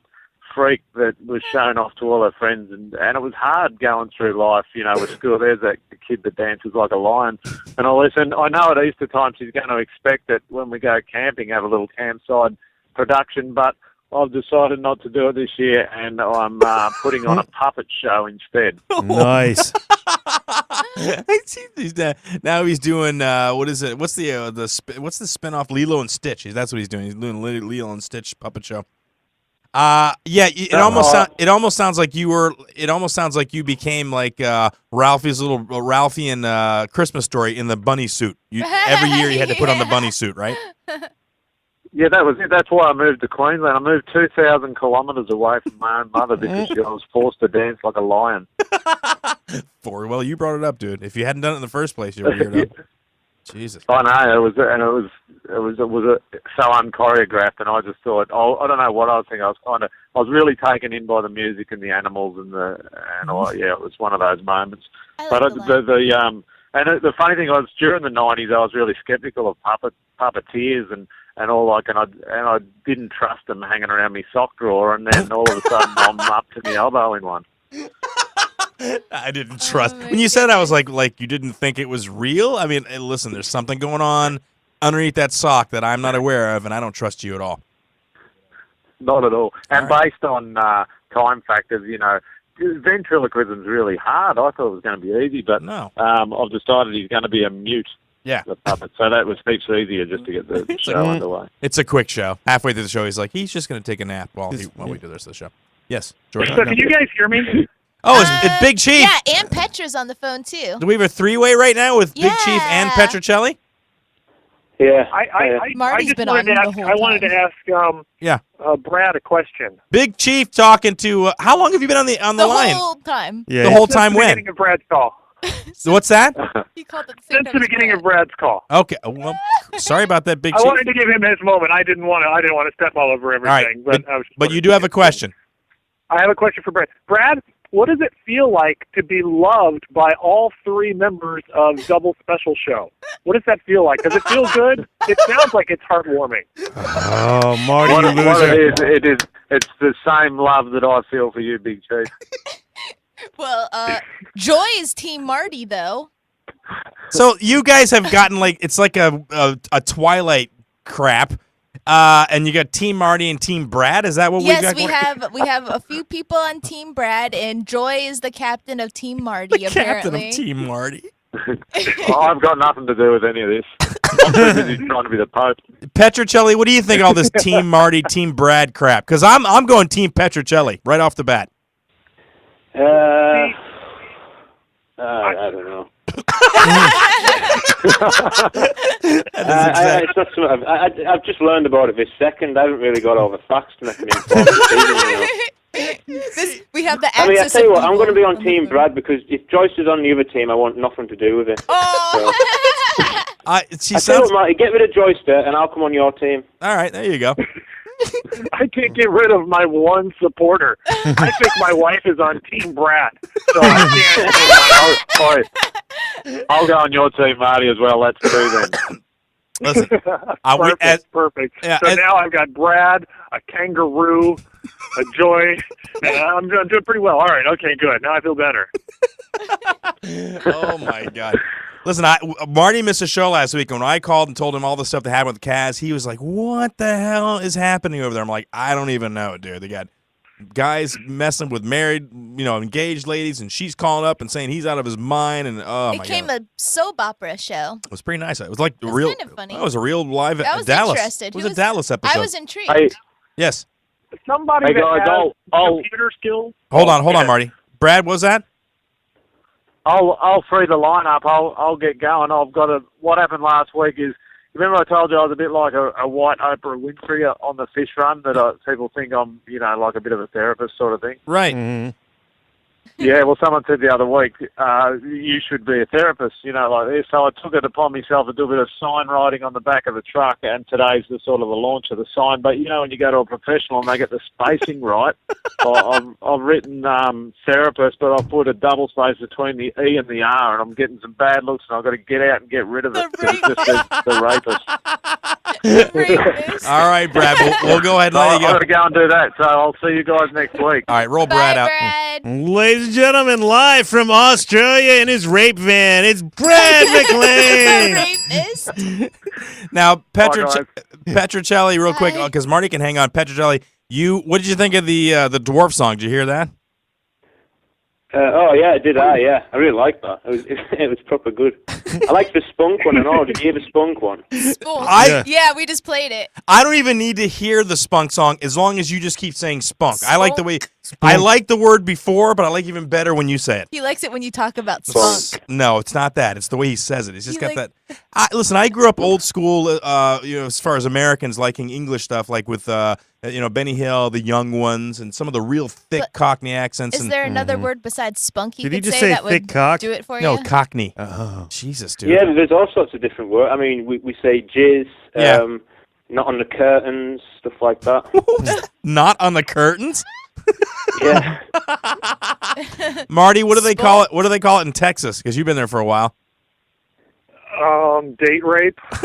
freak that was shown off to all her friends, and it was hard going through life, you know, with school. There's that kid that dances like a lion and all this. And I know at Easter time she's going to expect that when we go camping, have a little campside production, but I've decided not to do it this year, and I'm putting on a puppet show instead. Nice. Now he's doing what is it? What's the spin-off Lilo and Stitch? That's what he's doing. He's doing Lilo and Stitch puppet show. It almost sounds like you became like Ralphie and Christmas Story in the bunny suit. Every year you had to put on the bunny suit, right? Yeah, that was it. That's why I moved to Queensland. I moved 2,000 kilometres away from my own mother because I was forced to dance like a lion. Well, you brought it up, dude. If you hadn't done it in the first place, you would have heard it. Jesus. I know, it was so unchoreographed, and I just thought, I don't know what I was thinking. I was really taken in by the music and the animals and it was one of those moments. The funny thing was, during the 90s, I was really skeptical of puppeteers and all, like, and I didn't trust them hanging around my sock drawer, and then all of a sudden I'm up to my elbow in one. I didn't trust. When you said, I was like you didn't think it was real. I mean, listen, there's something going on underneath that sock that I'm not aware of, and I don't trust you at all. Not at all. And based on time factors, you know, ventriloquism's really hard. I thought it was going to be easy, but no. I've decided he's going to be a mute. Yeah. The puppet. So that was heaps easier just to get the show underway. It's a quick show. Halfway through the show, he's like, he's just going to take a nap while we do the rest of the show. Yes, George. So can you guys hear me? Oh, it's Big Chief. Yeah, and Petra's on the phone, too. Do we have a three-way right now with Big Chief and Petrocelli? Yeah. Marty's been on the whole time. I wanted to ask Brad a question. Big Chief talking to how long have you been on the line? The whole time. Yeah. The whole time Since the when? beginning of Brad's call. So what's that? He called it Since the beginning of Brad's call. Okay. Well, sorry about that, Big I Chief. wanted to give him his moment. I didn't want to step all over everything. All right. But you do have a question. I have a question for Brad. Brad, what does it feel like to be loved by all three members of Double Special Show? What does that feel like? Does it feel good? It sounds like it's heartwarming. Oh, Marty, What you loser. it's the same love that I feel for you, Big Chief. Well, Joy is Team Marty, though. So you guys have gotten it's like a Twilight crap. And you got Team Marty and Team Brad. Is that what we got? Yes, we have a few people on Team Brad, and Joy is the captain of Team Marty. Captain of Team Marty. I've got nothing to do with any of this. I'm too busy trying to be the Pope. Petrocelli, what do you think of all this Team Marty, Team Brad crap? Because I'm going Team Petrocelli right off the bat. I don't know. It's not something I've just learned about it this second. I haven't really got all the facts to make an informed decision. We have the access. I mean, I tell you what, I'm going to be on Team Brad because if Joyce is on the other team, I want nothing to do with it. Oh. I tell you what, Marty, get rid of Joyce there, and I'll come on your team. All right, there you go. I can't get rid of my one supporter. I think my wife is on Team Brad. So I can't. I'll go on your team, Marty, as well. Let's do then. Listen, perfect. Yeah, so now I've got Brad, a kangaroo, a Joy. I'm doing pretty well. All right. Okay, good. Now I feel better. Oh, my God. Listen, Marty missed a show last week. When I called and told him all the stuff that happened with the Cavs, he was like, what the hell is happening over there? I'm like, I don't even know, dude. They got guys messing with married, engaged ladies, and she's calling up and saying he's out of his mind, and it became a soap opera show. It was pretty nice. It was like real. Kind of funny. It was a real live I was Dallas. interested. It was a Dallas episode. I was intrigued. Yes. Somebody that has computer skills. Hold on, Marty. Brad, what was that? I'll free the lineup. I'll get going. What happened last week is, remember I told you I was a bit like a white Oprah Winfrey on the fish run, that people think I'm, like a bit of a therapist sort of thing. Right. Mm-hmm. Yeah, well, someone said the other week, you should be a therapist, like this. So I took it upon myself to do a bit of sign writing on the back of the truck, and today's the sort of the launch of the sign. But, when you go to a professional and they get the spacing right, I've written therapist, but I've put a double space between the E and the R, and I'm getting some bad looks, and I've got to get out and get rid of it. It just says the rapist. All right, Brad, we'll go ahead and let you go. I've got to go and do that, so I'll see you guys next week. All right, roll Brad out. Ladies and gentlemen, live from Australia in his rape van, it's Brad McLean. Now, Petrocelli, real quick, because Marty can hang on. Petrocelli, what did you think of the dwarf song? Did you hear that? I did. Yeah, I really liked that. It was proper good. I liked the spunk one and all. Did you hear the spunk one? Spunk. Yeah, we just played it. I don't even need to hear the spunk song as long as you just keep saying spunk. I like the way I like the word before, but I like even better when you say it. He likes it when you talk about spunk. No, it's not that. It's the way he says it. He's just got that. Listen, I grew up old school. As far as Americans liking English stuff, like with Benny Hill, the Young Ones, and some of the real thick Cockney accents. Is there another word besides spunk you Did he could just say say that thick would cock? do it for No, you? Cockney. Oh, Jesus, dude. Yeah, there's all sorts of different words. I mean, we say jizz, not on the curtains, stuff like that. Not on the curtains? Yeah. Marty, what do they call it? What do they call it in Texas? Because you've been there for a while. Date rape. What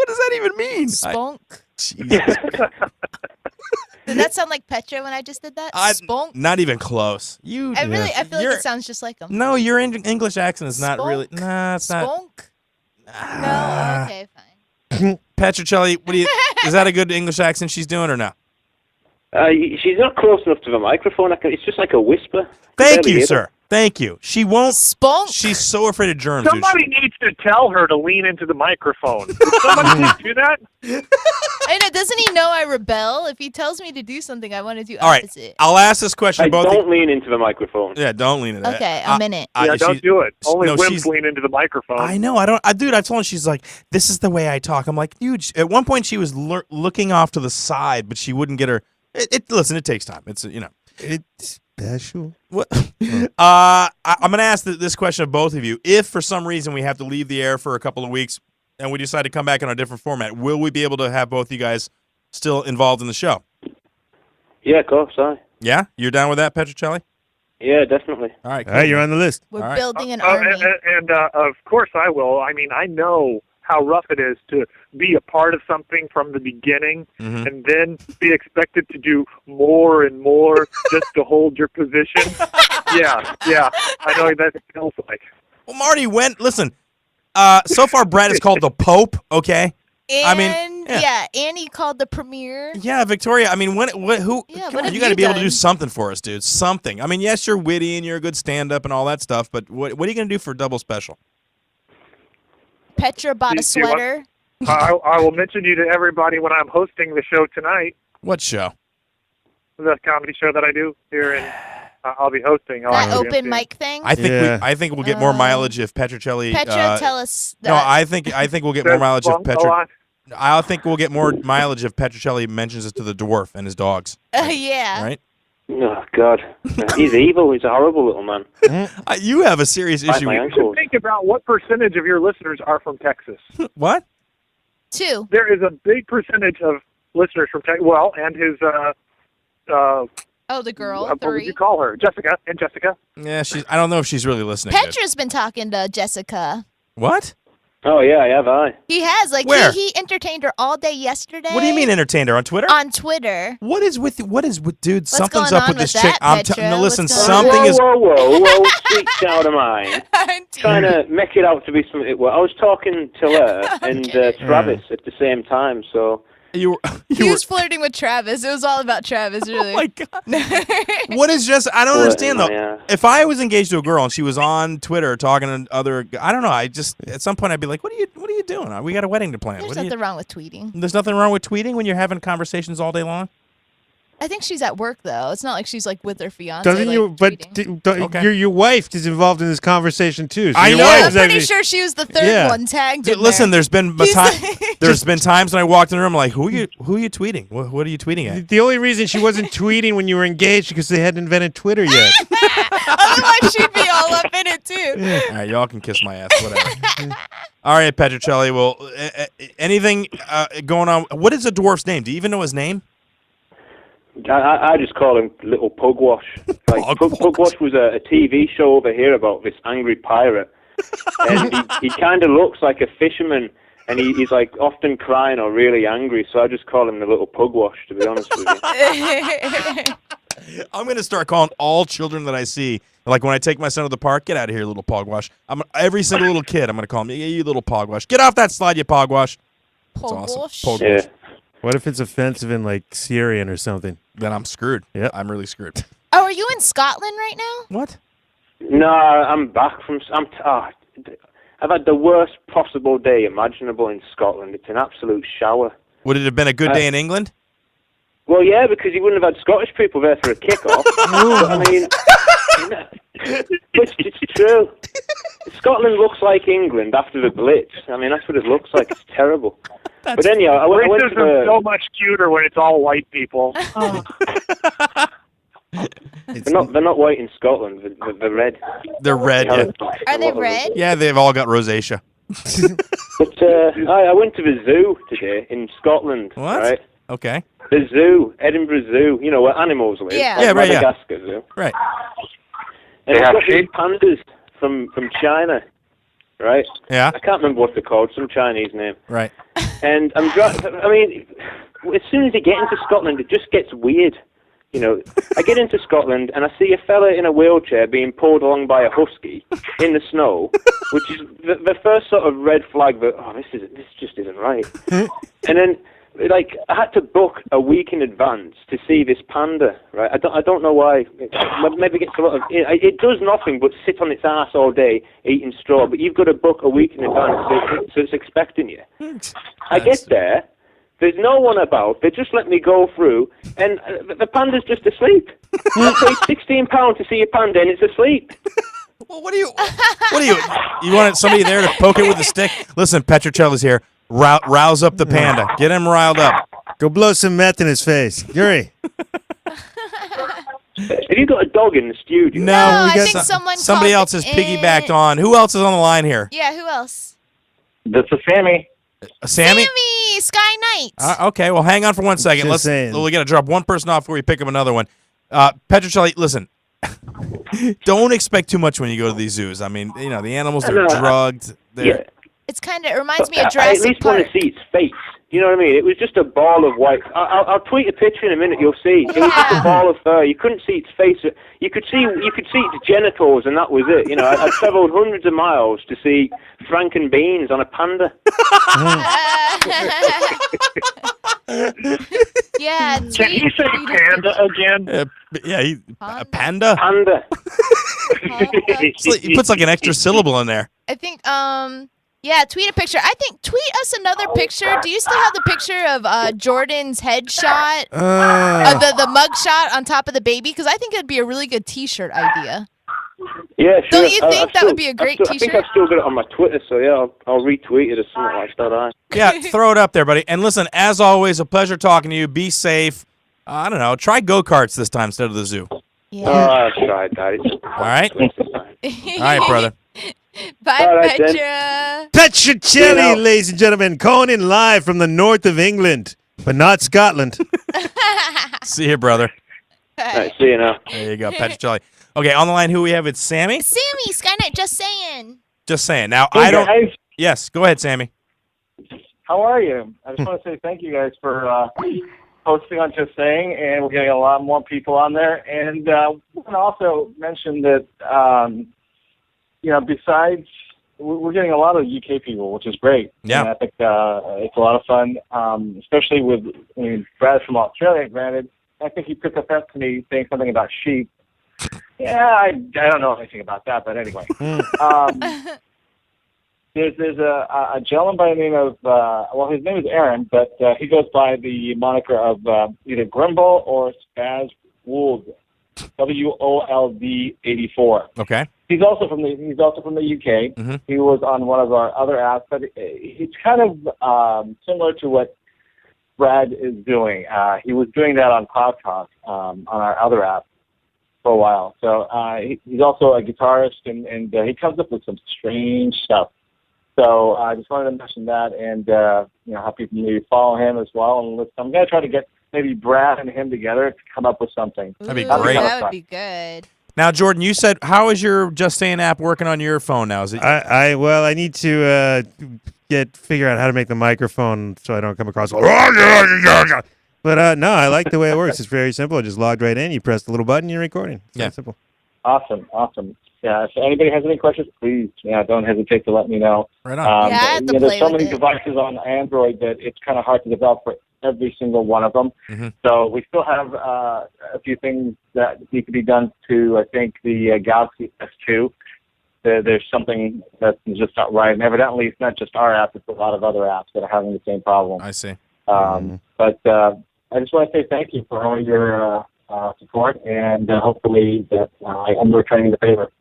does that even mean? Spunk. Jesus. Did that sound like Petra when I just did that? Spunk. Not even close. I feel like it sounds just like him. No, your English accent is not really. Nah, it's not. Spunk. No. Okay, fine. Petrocelli, is that a good English accent she's doing or no? She's not close enough to the microphone. It's just like a whisper. Thank you, sir. Thank you. She won't. Spunk. She's so afraid of germs. Somebody needs to tell her to lean into the microphone. Did somebody need to do that? I know. Doesn't he know I rebel? If he tells me to do something, I want to do All right. opposite. I'll ask this question to both. Don't lean into the microphone. Yeah, don't lean into Okay, I'm in it. Don't do it. Only wimps lean into the microphone. I know. Dude, I told her, she's like, this is the way I talk. I'm like, dude. At one point, she was looking off to the side, but she wouldn't get her. Listen, it takes time. It's It's special. What? I'm going to ask this question of both of you. If for some reason we have to leave the air for a couple of weeks and we decide to come back in a different format, will we be able to have both you guys still involved in the show? Yeah, of course. Yeah? You're down with that, Petrocelli? Yeah, definitely. All right, cool. All right, you're on the list. We're building an army. And of course I will. I mean, I know how rough it is to be a part of something from the beginning and then be expected to do more and more just to hold your position. Yeah, I know what that feels like. Well, Marty, listen, so far Brad is called the Pope, okay? And Annie called the premiere. Yeah, Victoria. I mean, what you got to be able to do something for us, dude. Something. I mean, yes, you're witty and you're a good stand-up and all that stuff, but what are you going to do for Double Special? Petra bought a sweater. I will mention you to everybody when I'm hosting the show tonight. What show? The comedy show that I do here in. I'll be hosting. That open mic thing. I think we'll get more mileage if Petrocelli. Petra, tell us. No, I think we'll get more mileage if Petra. I think we'll get more mileage if Petrocelli mentions it to the dwarf and his dogs. Yeah. Right. Oh God, he's evil. He's a horrible little man. You have a serious issue. Think about what percentage of your listeners are from Texas. What? 2. There is a big percentage of listeners from Texas. Well, and his. The girl. 3. What would you call her? Jessica. And Jessica. Yeah, I don't know if she's really listening. Petra's been talking to Jessica. What? Oh yeah, I have. He has. Where? He entertained her all day yesterday. What do you mean entertained her on Twitter? On Twitter. What is with dude? What's Something's going up on with this with chick. that, No, listen, What's something going on? is. Whoa, sweet child of mine. Trying to make it out to be something. Well, I was talking to her and Travis at the same time, so He was flirting with Travis. It was all about Travis, really. Oh my God. What is just? I don't understand though. Yeah. If I was engaged to a girl and she was on Twitter talking to other, I don't know. I just at some point I'd be like, what are you doing? We got a wedding to plan. There's nothing wrong with tweeting. There's nothing wrong with tweeting when you're having conversations all day long. I think she's at work though. It's not like she's like with her fiance. Doesn't you? But your wife is involved in this conversation too. So I know. I'm pretty sure she was the third one tagged. Dude, listen, there's been times when I walked in the room like, who are you tweeting? What are you tweeting at? The only reason she wasn't tweeting when you were engaged because they hadn't invented Twitter yet. Otherwise, she'd be all up in it too. Yeah. All right, y'all can kiss my ass, whatever. All right, Petrocelli. Well, anything going on? What is the dwarf's name? Do you even know his name? I just call him Little Pugwash. Like Pugwash was a TV show over here about this angry pirate, and he kind of looks like a fisherman, and he's like often crying or really angry. So I just call him the Little Pugwash, to be honest with you. I'm gonna start calling all children that I see. Like when I take my son to the park, get out of here, little pogwash. Every single little kid, I'm gonna call him, yeah, you little pogwash. Get off that slide, you pogwash. That's awesome. Pogwash. Yeah. What if it's offensive in like Syrian or something? Then I'm screwed. Yeah, I'm really screwed. Oh, are you in Scotland right now? What? No, I'm back from. I've had the worst possible day imaginable in Scotland. It's an absolute shower. Would it have been a good day in England? Well, yeah, because you wouldn't have had Scottish people there for a kick-off. But, I mean, it's true. Scotland looks like England after the Blitz. I mean, that's what it looks like. It's terrible. But anyhow, I went to the... so much cuter when it's all white people. They're not white in Scotland. They're red. They're red, yeah. Are they red? Yeah, they've all got rosacea. But I went to the zoo today in Scotland. What? Right? Okay. The zoo, Edinburgh Zoo. You know where animals live. Yeah. Like Yeah, right, yeah. Madagascar Zoo. Right. And They I've have got these sheep? pandas from China. Right? Yeah. I can't remember what they're called. Some Chinese name. Right. And as soon as you get into Scotland, it just gets weird. You know, I get into Scotland and I see a fella in a wheelchair being pulled along by a husky in the snow, which is the first sort of red flag that this just isn't right. And then, like, I had to book a week in advance to see this panda. Right? I don't know why. Maybe it gets a lot of. It does nothing but sit on its ass all day eating straw. But you've got to book a week in advance, so it's expecting you. I get there. There's no one about. They just let me go through, and the panda's just asleep. I paid £16 to see a panda, and it's asleep. Well, what do you? You wanted somebody there to poke it with a stick? Listen, Petrocelli's here. Rouse up the panda. Get him riled up. Go blow some meth in his face. Yuri. Have you got a dog in the studio? No, I think somebody else has piggybacked on. Who else is on the line here? Yeah, who else? This is Sammy. Sammy? Sammy, Sky Knight. Okay, well, hang on for 1 second. Just saying. We got to drop one person off before we pick up another one. Petrocelli, listen. Don't expect too much when you go to these zoos. I mean, you know, the animals are drugged. Yeah. It's kind of, it reminds me of I Jurassic at least Park. want to see its face. You know what I mean? It was just a ball of white. I'll tweet a picture in a minute. You'll see. It was just a ball of fur. You couldn't see its face. You could see its genitals, and that was it. You know, I travelled hundreds of miles to see Franken beans on a panda. Yeah. Can you say panda again? A panda? Panda. He puts like an extra syllable in there. I think, yeah, tweet a picture. I think tweet us another picture. Do you still have the picture of Jordan's headshot? The mug shot on top of the baby? Because I think it'd be a really good T-shirt idea. Yeah, sure. Don't you think that would be a great T-shirt? I think I've still got it on my Twitter, so yeah, I'll retweet it or something like that. Yeah, throw it up there, buddy. And listen, as always, a pleasure talking to you. Be safe. I don't know. Try go-karts this time instead of the zoo. Yeah. I've tried that. All right? All right, brother. Bye, All right, Petra. Petrocelli, ladies and gentlemen, calling in live from the north of England, but not Scotland. See you, brother. All right, see you now. There you go, Petrocelli. Okay, on the line, who we have? It's Sammy? Sammy, Skynet, just saying. Just saying. Now, Hey, I don't... guys. Yes, go ahead, Sammy. How are you? I just want to say thank you guys for posting on Just Saying, and we're getting a lot more people on there. And we can also mention that, besides we're getting a lot of UK people, which is great. Yeah. And I think it's a lot of fun, especially with Brad from Australia, granted. I think he took offense to me saying something about sheep. Yeah, I don't know anything about that, but anyway. There's a gentleman by the name of, his name is Aaron, but he goes by the moniker of either Grimble or Spaz Wold, WOLD 84. Okay. He's also from the UK. Mm-hmm. He was on one of our other apps, but it's kind of similar to what Brad is doing. He was doing that on Cloud Talk on our other app for a while. So he's also a guitarist, and he comes up with some strange stuff. So I just wanted to mention that, and how people maybe follow him as well. And I'm going to try to get maybe Brad and him together to come up with something. That'd be great. That would be good. Now, Jordan, you said, how is your Just Saying app working on your phone now? Is it? I need to figure out how to make the microphone so I don't come across. But no, I like the way it works. It's very simple. I just logged right in. You press the little button, you're recording. It's very simple. Awesome. Yeah, if anybody has any questions, please, don't hesitate to let me know. Right on. I have to there's play so with many it. devices on Android that it's kind of hard to develop for every single one of them. Mm-hmm. So we still have a few things that need to be done to, I think, the Galaxy S2. There's something that's just not right. And evidently, it's not just our app, it's a lot of other apps that are having the same problem. I see. But I just want to say thank you for all your support, and hopefully that I'm returning the favor.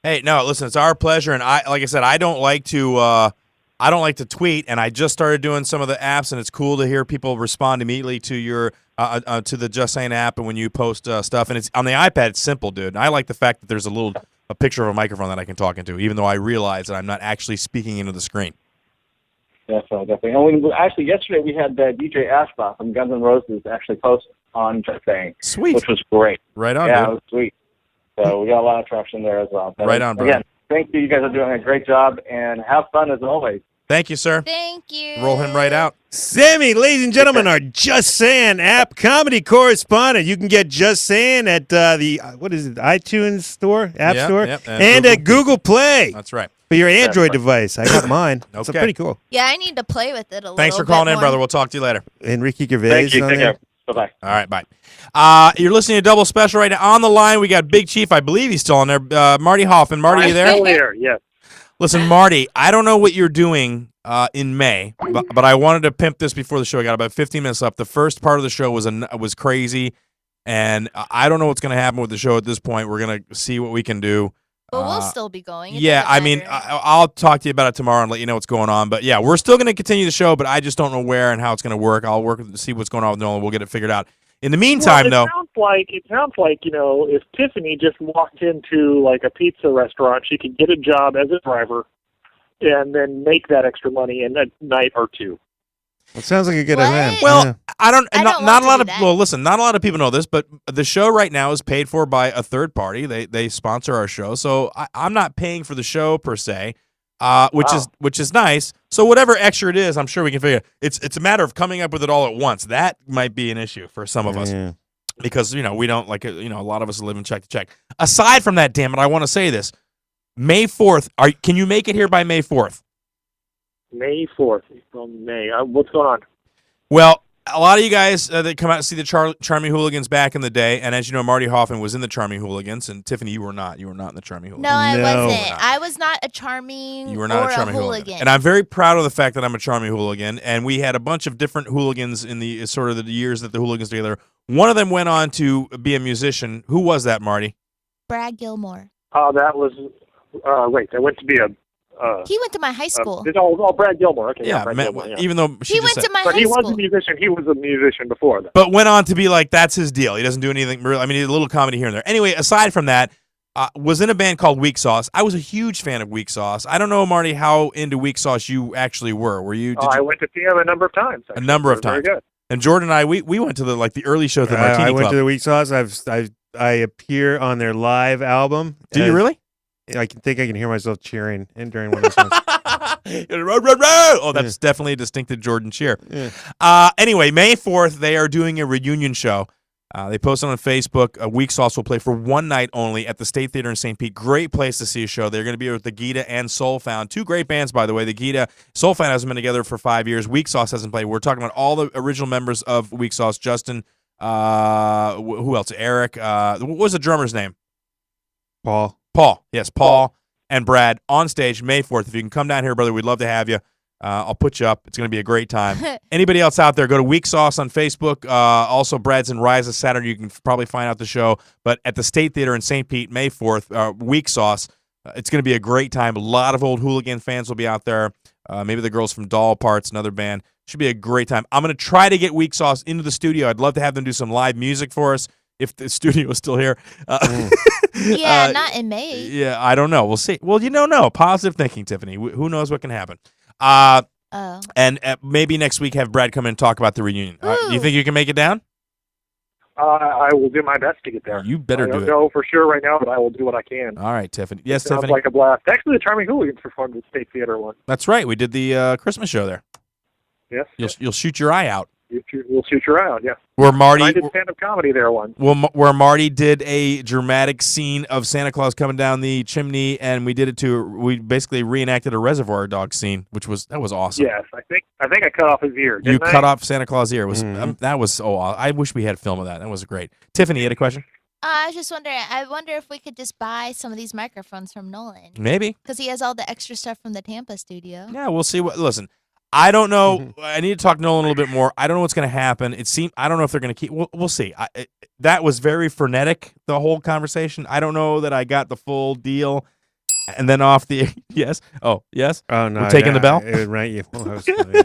Hey, no, listen, it's our pleasure, and like I said, I don't like to tweet, and I just started doing some of the apps, and it's cool to hear people respond immediately to your to the Just Saying app, and when you post stuff, and it's on the iPad, it's simple, dude. And I like the fact that there's a picture of a microphone that I can talk into, even though I realize that I'm not actually speaking into the screen. Definitely. And actually, yesterday we had DJ Ashbach from Guns N' Roses actually post on Just Saying, sweet, which was great. Right on, yeah, dude. it was sweet. So we got a lot of traction there as well. But right on, brother. Again, thank you. You guys are doing a great job, and have fun as always. Thank you, sir. Thank you. Roll him right out. Sammy, ladies and gentlemen, our Just Saying app comedy correspondent. You can get Just Saying at the iTunes store, App Store, and at Google Play. That's right. For your Android device. I got mine. It's pretty cool. Yeah, I need to play with it a little bit. Thanks for calling in, more. brother. We'll talk to you later. Enrique Gervais. Thank you. On Take there. care. Bye-bye. All right, bye. You're listening to Double Special right now. On the line, we got Big Chief. I believe he's still on there. Marty Hoffman. Marty, you there? I'm still here, yes. Listen, Marty, I don't know what you're doing in May, but I wanted to pimp this before the show. I got about 15 minutes left. The first part of the show was crazy, and I don't know what's going to happen with the show at this point. We're going to see what we can do. But we'll still be going. Yeah, I mean, I'll talk to you about it tomorrow and let you know what's going on. But yeah, we're still going to continue the show, but I just don't know where and how it's going to work. I'll work to see what's going on with Nolan. We'll get it figured out. In the meantime, though, it sounds like if Tiffany just walked into like a pizza restaurant, she could get a job as a driver, and then make that extra money in a night or two. It sounds like a good event. Well, yeah. I don't. Not a lot of. Well, listen, not a lot of people know this, but the show right now is paid for by a third party. They sponsor our show, so I'm not paying for the show per se, which is nice. So whatever extra it is, I'm sure we can figure it. It's a matter of coming up with it all at once. That might be an issue for some of us because we don't like a lot of us live in check to check. Aside from that, damn it, I want to say this: May 4th. Can you make it here by May 4th? May 4th. From May. What's going on? Well, a lot of you guys that come out to see the Charming Hooligans back in the day, and as you know, Marty Hoffman was in the Charming Hooligans, and Tiffany, you were not. You were not in the Charming Hooligans. No, I wasn't. I was not a charming. You were not a Charming hooligan. And I'm very proud of the fact that I'm a Charming Hooligan, and we had a bunch of different hooligans in the sort of the years that the hooligans together. One of them went on to be a musician. Who was that, Marty? Brad Gilmore. That was. Wait, I went to be a. He went to my high school. Brad Gilmore. Okay, Yeah, Brad Gilmore, yeah. Even though he went to my high But he school. was a musician. He was a musician before that. But went on to be like, that's his deal. He doesn't do anything real. I mean, he did a little comedy here and there. Anyway, aside from that, was in a band called Weak Sauce. I was a huge fan of Weak Sauce. I don't know, Marty, how into Weak Sauce you actually were. Were you? I went to see him a number of times. A number of times. Very good. And Jordan and I, we went to the early show at the Martini I went Club. to the Weak Sauce. I appear on their live album. Do you really? I think I can hear myself cheering during one of those songs. Oh, that's definitely a distinctive Jordan cheer. Yeah. Anyway, May 4th, they are doing a reunion show. They posted on Facebook. Weak Sauce will play for one night only at the State Theater in St. Pete. Great place to see a show. They're going to be with the Gita and Soulfound. Two great bands, by the way. The Gita, Soulfound hasn't been together for 5 years. Weak Sauce hasn't played. We're talking about all the original members of Weak Sauce. Justin, who else? Eric. What was the drummer's name? Paul. Yes, Paul and Brad on stage May 4th. If you can come down here, brother, we'd love to have you. I'll put you up. It's going to be a great time. Anybody else out there, go to Weak Sauce on Facebook. Also, Brad's in Rise this Saturday. You can probably find out the show. But at the State Theater in St. Pete, May 4th, Weak Sauce. It's going to be a great time. A lot of old Hooligan fans will be out there. Maybe the girls from Doll Parts, another band. Should be a great time. I'm going to try to get Weak Sauce into the studio. I'd love to have them do some live music for us if the studio is still here. Yeah, not in May. Yeah, I don't know. We'll see. Well, you don't know. Positive thinking, Tiffany. Who knows what can happen? And maybe next week have Brad come in and talk about the reunion. Do you think you can make it down? I will do my best to get there. You better do it. I don't know for sure right now, but I will do what I can. All right, Tiffany. Yes, Sounds Tiffany. like a blast. Actually, the Charming Hooligans performed at the State Theater once. That's right. We did the Christmas show there. Yes. You'll shoot your eye out. We'll shoot you around, yeah. Where Marty I did stand-up comedy there once. Well, where Marty did a dramatic scene of Santa Claus coming down the chimney, and we basically reenacted a Reservoir Dogs scene, that was awesome. Yes, I think I cut off his ear. You Didn't I? cut off Santa Claus' ear. It was that was I wish we had film of that. That was great. Tiffany, you had a question? I was just wondering. I wonder if we could just buy some of these microphones from Nolan. Maybe. Because he has all the extra stuff from the Tampa studio. Yeah, we'll see. Listen, I don't know. I need to talk to Nolan a little bit more. I don't know what's going to happen. I don't know if they're going to keep. We'll see. That was very frenetic, the whole conversation. I don't know that I got the full deal. And then off the yes. Oh yes. Oh no. We're taking the bell. It would rank you.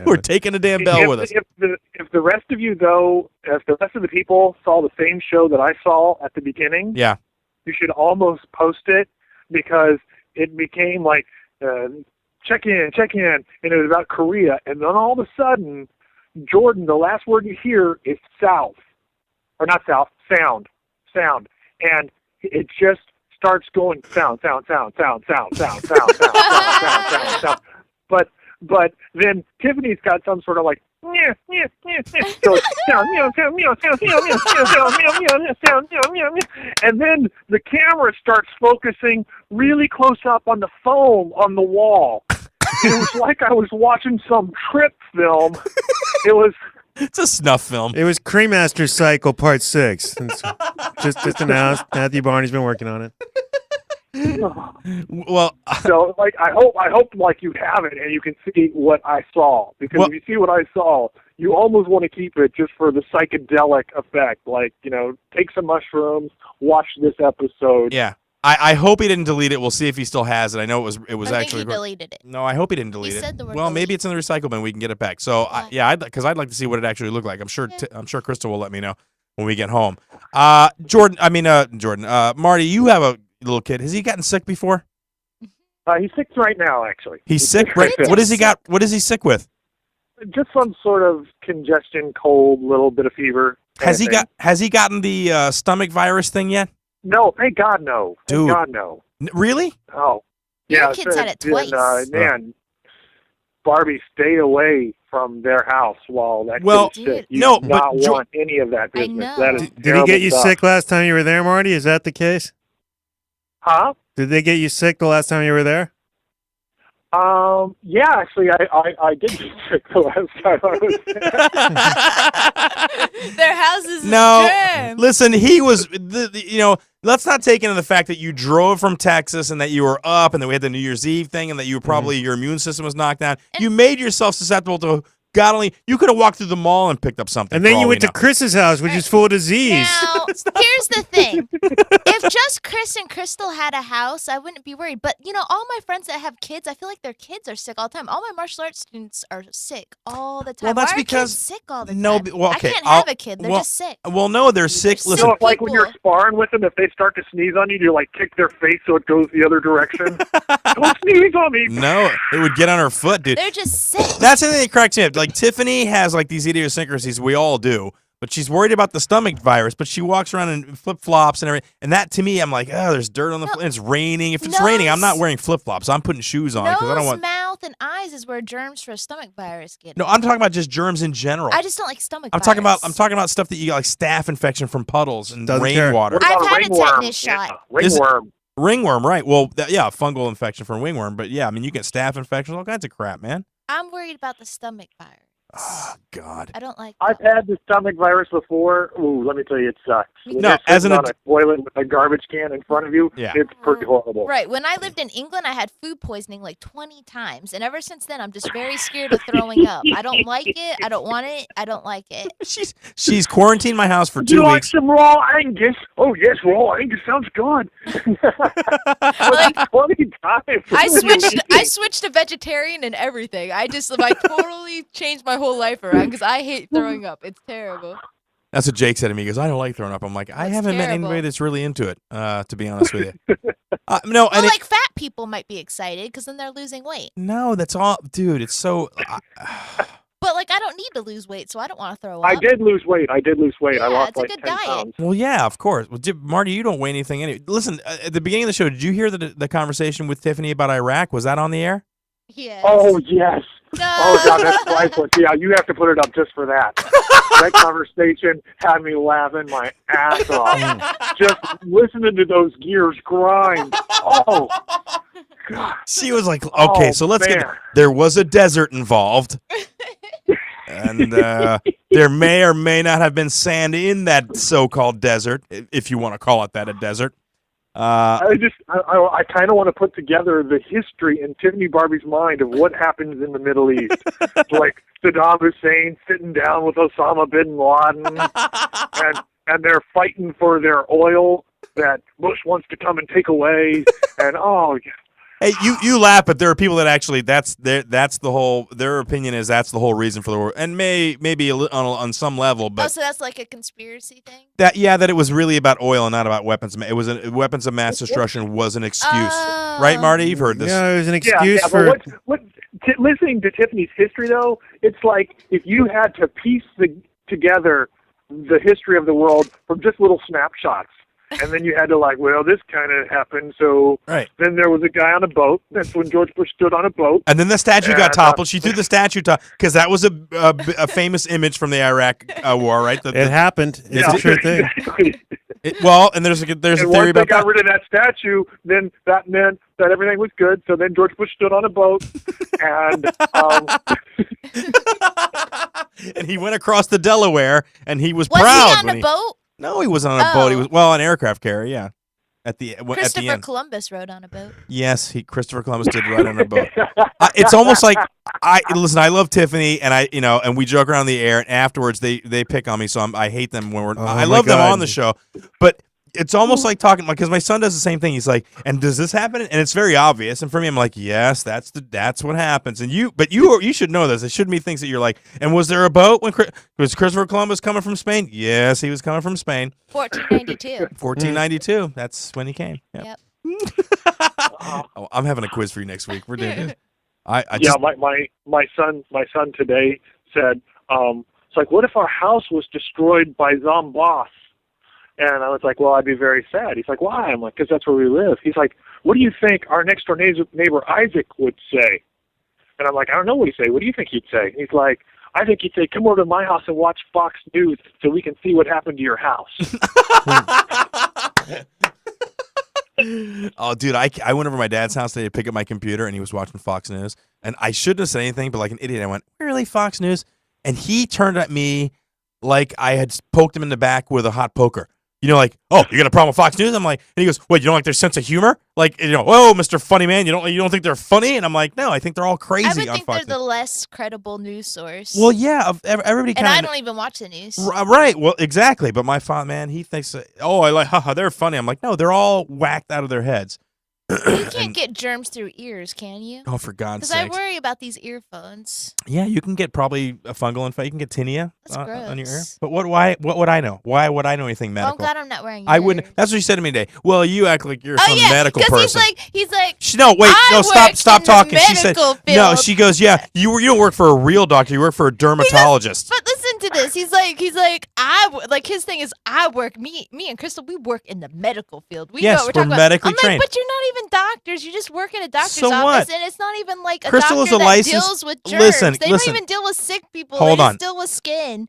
We're taking the damn bell with us. If the rest of you though, if the rest of the people saw the same show that I saw at the beginning, yeah, you should almost post it because it became like. Check in, and it was about Korea, and then all of a sudden, Jordan, the last word you hear is South, or not South, sound, and it just starts going sound. But then Tiffany's got some sort of like so and then the camera starts focusing really close up on the foam on the wall. It was like I was watching some trip film. It's a snuff film. It was Cremaster Cycle Part 6. Just announced. Matthew Barney's been working on it. Well, so like I hope like you have it and you can see what I saw, because if you see what I saw, you almost want to keep it just for the psychedelic effect. Like, take some mushrooms, watch this episode. Yeah. I hope he didn't delete it. We'll see if he still has it. I know it was I actually. think he deleted it. No, I hope he didn't delete it. Said the word well, delete. maybe it's in the recycle bin. We can get it back. So because I'd like to see what it actually looked like. I'm sure Crystal will let me know when we get home. Jordan. Marty, you have a little kid. Has he gotten sick before? He's sick right now, actually. He's sick. Right? What has he got? What is he sick with? Just some sort of congestion, cold, little bit of fever. Has he gotten the stomach virus thing yet? No, thank God, no. Dude. Thank God, no. Really? Oh, Your kid's had it twice. Man, Barbie, stay away from their house while that kid's sick. You do not want any of that business. That is Did he get you sick last time you were there, Marty? Is that the case? Huh? Did they get you sick the last time you were there? Yeah, actually, I did get sick the last time I was there. Their house is jammed. Listen, he was, let's not take into the fact that you drove from Texas and that you were up and that we had the New Year's Eve thing and that you were probably, your immune system was knocked down. You made yourself susceptible to, God only, you could have walked through the mall and picked up something. And then you went to Chris's house, which is full of disease. Now, here's the thing. If just Chris and Crystal had a house, I wouldn't be worried. But, all my friends that have kids, I feel like their kids are sick all the time. All my martial arts students are sick all the time. Well, that's Why are because kids sick all the time? no, well, okay, I can't have a kid. They're well, just sick. Well, no, they're sick. Listen, So it's like when you're sparring with them, if they start to sneeze on you, you like kick their face so it goes the other direction. Don't sneeze on me. no, it would get on her foot, dude. They're just sick. That's the thing that cracks me up. Like, Tiffany has like these idiosyncrasies. We all do. but she's worried about the stomach virus. But she walks around in flip flops and everything. And that to me, I'm like, oh, there's dirt on the floor. It's raining. If it's raining, I'm not wearing flip flops. I'm putting shoes on because I don't want. Mouth, and eyes is where germs for a stomach virus get. No, I'm talking about just germs in general. I just don't like stomach. I'm talking about stuff that you get like staph infection from puddles and rainwater. I've had a tetanus shot. Ringworm. Ringworm, right? Well, fungal infection from ringworm. But yeah, I mean, you get staph infections, all kinds of crap, man. I'm worried about the stomach virus. Oh, God. I don't like I've had the stomach virus before. Ooh, let me tell you, it sucks. No, as an on a toilet with a garbage can in front of you, it's pretty horrible. Right. When I lived in England, I had food poisoning like 20 times. And ever since then, I'm just very scared of throwing up. I don't like it. I don't want it. I don't like it. She's quarantined my house for 2 weeks. Do you like some raw Angus? Oh, yes, raw Angus sounds good. Like 20 times. I switched to vegetarian and everything. I totally changed my whole life around because I hate throwing up. It's terrible. That's what Jake said to me. He goes, I don't like throwing up. I'm like, I haven't met anybody that's really into it, to be honest with you. No, well, like fat people might be excited because then they're losing weight. No, that's all. Dude, it's so... But, like, I don't need to lose weight, so I don't want to throw up. I did lose weight. Yeah, I lost it's a like good 10 diet. pounds. Well, yeah, of course. Well, Marty, you don't weigh anything anyway. Listen, at the beginning of the show, did you hear the conversation with Tiffany about Iraq? Was that on the air? Yes. Oh, yes. No. Oh, God, that's priceless. Yeah, you have to put it up just for that. That conversation had me laughing my ass off. Just listening to those gears grind. Oh, God. She was like, okay, so let's get... There was a desert involved. And there may or may not have been sand in that so-called desert, if you want to call it that, a desert. I kind of want to put together the history in Tiffany Barbee's mind of what happens in the Middle East. Like Saddam Hussein sitting down with Osama bin Laden, and they're fighting for their oil that Bush wants to come and take away. And hey, you laugh, but there are people that actually that's the whole. Their opinion is that's the whole reason for the war, and maybe on some level, but so that's like a conspiracy thing. That it was really about oil and not about weapons. It was weapons of mass destruction was an excuse, right, Marty? You've heard this. Yeah, it was an excuse for. Listening to Tiffany's history, though, it's like if you had to piece together the history of the world from just little snapshots. And then you had to well, this kind of happened. So then there was a guy on a boat. That's when George Bush stood on a boat. And then the statue got toppled. She threw the statue because that was a famous image from the Iraq war, right? It happened. It's a true thing. Exactly. And there's a theory about that. Once they got rid of that statue, then that meant that everything was good. So then George Bush stood on a boat, and and he went across the Delaware, and he was proud. Was he on a boat? No, he wasn't on a boat. He was an aircraft carrier. Yeah, at the end. Columbus rode on a boat. Yes, Christopher Columbus did ride on a boat. It's almost like I love Tiffany, and and we joke around the air. And afterwards, they pick on me, so I hate them when I love them on the show, but. It's almost like talking because my son does the same thing. He's like, "And does this happen?" And it's very obvious. And for me, I'm like, "Yes, that's what happens." And you should know this. It shouldn't be things that you're like. And was there a boat when was Christopher Columbus coming from Spain? Yes, he was coming from Spain. 1492. 1492. That's when he came. Yep. I'm having a quiz for you next week. We're doing it. My son today said, "It's like, what if our house was destroyed by zombies?" And I was like, well, I'd be very sad. He's like, why? I'm like, because that's where we live. He's like, what do you think our next door neighbor Isaac would say? And I'm like, I don't know what he'd say. What do you think he'd say? He's like, I think he'd say, come over to my house and watch Fox News so we can see what happened to your house. Oh, dude, I went over to my dad's house today to pick up my computer, and he was watching Fox News. And I shouldn't have said anything, but like an idiot, I went, really, Fox News? And he turned at me like I had poked him in the back with a hot poker. Like, oh, you got a problem with Fox News? I'm like, and he goes, wait, you don't like their sense of humor? Like, oh, Mr. Funny Man, you don't think they're funny? And I'm like, no, I think they're all crazy on Fox News. I would think they're the less credible news source. Well, yeah, everybody kind of. And I don't even watch the news. Right, well, exactly. But my father, man, he thinks, haha, they're funny. I'm like, no, they're all whacked out of their heads. You can't get germs through ears, can you? Oh, for God's sake! Because I worry about these earphones. Yeah, you can get probably a fungal infection. You can get tinea on your ear. But what would I know? Why would I know anything medical? Well, I'm glad I'm not wearing. I wouldn't. That's what she said to me today. Well, you act like you're some medical person. He's like. Stop talking. She said no. She goes, yeah. You don't work for a real doctor. You work for a dermatologist. But listen, into this. He's like, his thing is, me and Crystal, we work in the medical field. We know what we're talking medically about. I'm trained. like, but you're not even doctors. You just work in a doctor's So office, what? and it's not even like a Crystal is doctor a that licensed- deals with germs. Listen, they listen. don't even deal with sick people. Hold they on. just deal with skin.